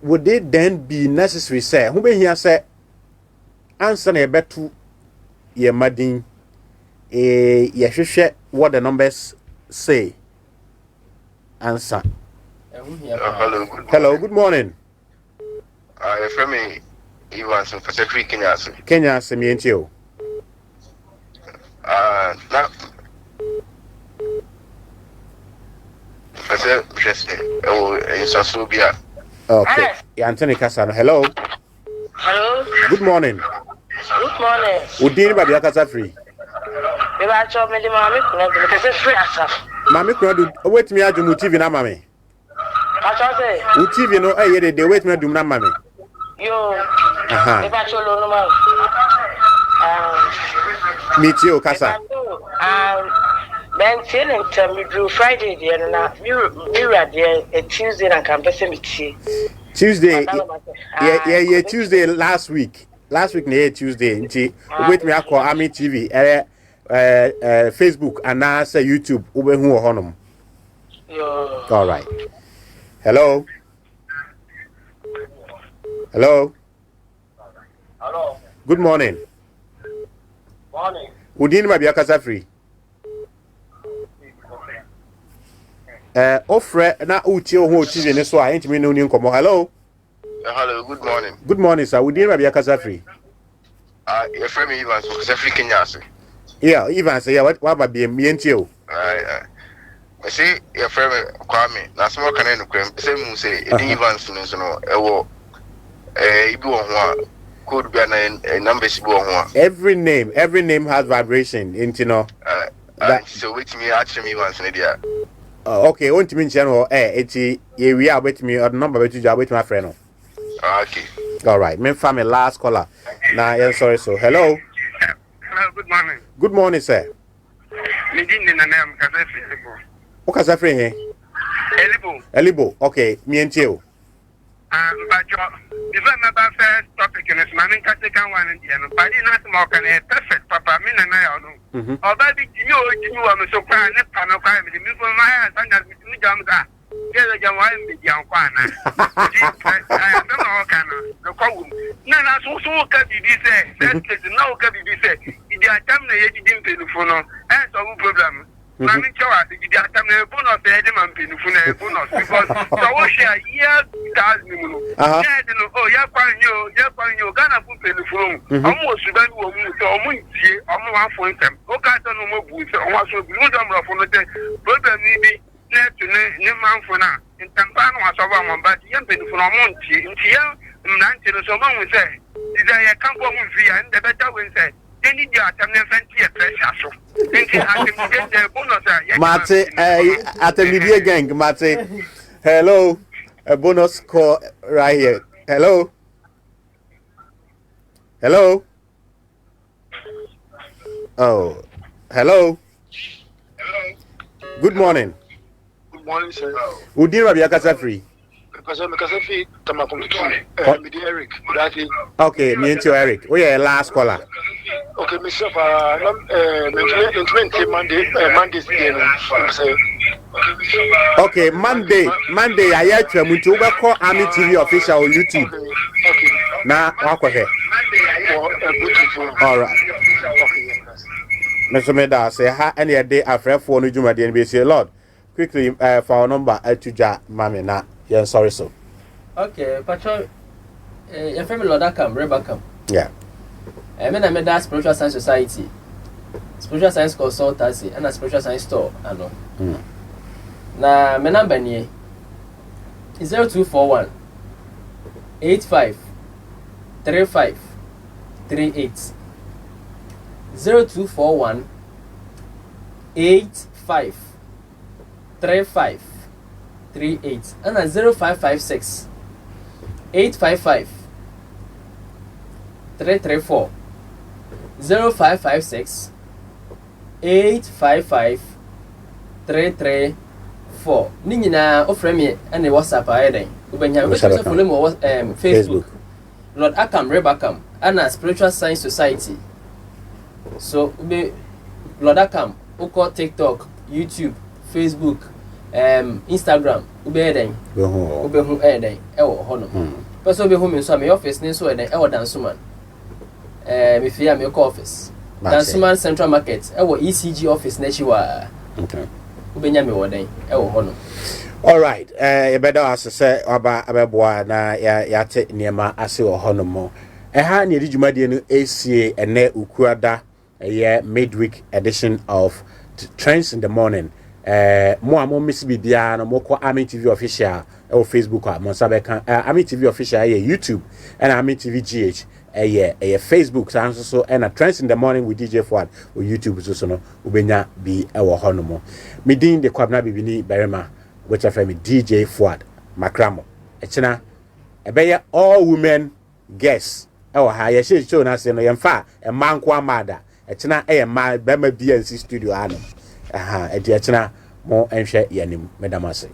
would it then be necessary say who be here say answer na betu ye madin ye hwehwe what the numbers say answer hello good morning from me Evans from Pacific Kenya semientio now okay Anthony Kasano hello good morning Good morning. udin ba bia kasa free We ba cho me di mama kuna de pese free asap. mami kuna do wait me adum TV na mami Acho say. u TV no ye de wait me adum na mami Yo. aha We ba cho lo no ma. meet you kasa Then till me do Friday there na mirror there a Tuesday na can pese me tie. Tuesday yeah Tuesday last week na Tuesday nti wait me akọ Army TV Facebook and now say YouTube obehu wo honom Yo. all right hello Hello. good morning Morning. udin ma bia kasa free ofre na uti ho TV ne so a ntimi no ni nkomo hello hello good morning good morning sir udin ma bia kasa free your friend Evans from Pacific Kenya yeah Evans yeah what ba bia mientio I see your friend Kwame na small can no kwem say mu say Evans no so no ewo ibi wo ho a code bi na numbers bi wo ho a every name has vibration into no so wait me actually Evans no dia okay won't mean channel eti ye we are wait me or number betu ja wait my friend no okay all right me family last caller na yeah sorry so hello Good morning. Sir Me din na name kasa free. o kasa free he elibo okay me entio Pacho. Before my first topic in this man can take one and but in not more can a perfect papa me na ya no. Or baby you am so cry ne pa no cry me for my hands and that me jam ga. Get the jam wine be jam kwana. I don't know can no call. Na so ka bibi say that is no ka bibi say. Idi atam na ye di telephone no. So problem. Na me chawa di atam na bonus e de man telephone e bonus because so we share years that me no. Yeah no oh ya kwan yo Ghana fu telephone. Omo osuba bi wo mu so omo ntie omo wa phone tem. O ka to no mo bu so omo so bi no dam ra phone te problem ni bi net ne man phone na ntampa no asoba mo ba ye telephone omo ntie ya mnante no so mo hu say is ya kan ko mu fi ya nde beta we say Any day at a pressure. Mate, at the media gang, Mate. Hello, a bonus call right here. Hello. Hello. Oh, hello. Hello. Good morning. Good morning, sir. Udira Biakasa free. Eric. Okay, me and you, Eric. We are last caller. Okay, Mr. Okay, Monday, I had to call Army TV official on YouTube. Okay. Now, walk ahead. All right. Mr. Meda say, ha, any day after 4 new Juma, the NBC, Lord, quickly for our number at Tuja, Mammy, na. Yeah, sorry, so. Okay, Patrol, your family Lord Akam, Rebecca. Yeah. I made that Spiritual Science Society, Spiritual Science Consultancy, and a Spiritual Science Store. I know. Na my number is 0241 85 35 38. 0241 85 35 38 and 0556 855 334 0556 855 334. Nina offer me and the WhatsApp I when you follow Facebook. Lord Akam Rebakam and a Spiritual Science Society. So be Lord Akam, Oko TikTok, YouTube, Facebook, Instagram, Ubeden, Ubehu Eden, Ewo Honor. Person be home in some office, Niso and Ewo Dansuman. If you have your office, Dansuman Central Market, Ewo ECG office, Neshiwa. Okay. Ubenyami Worden, Ewo Honor. All right, you better ask say about Ababoa na ya te niema ase wo hono mo. Ha ne rijumade no ACA ene ukuada midweek edition of Trends in the Morning. Mo amo miss bibia no mo ko Ami TV official o Facebook a mo sabe kan Ami TV official YouTube and Ami TV GH Facebook so and Trends in the Morning with DJ Fuad o YouTube so no ubenya bi e wo hono mo. Midin de kwabna bibini berema which I me DJ Fuad Makramo. Echina ebeye all women guests. Ha ye show na say no yemfa e man kwa mada. Echina ma bema BNC studio ano. Edi echina mo enhwe yanim medamase.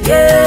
Yeah.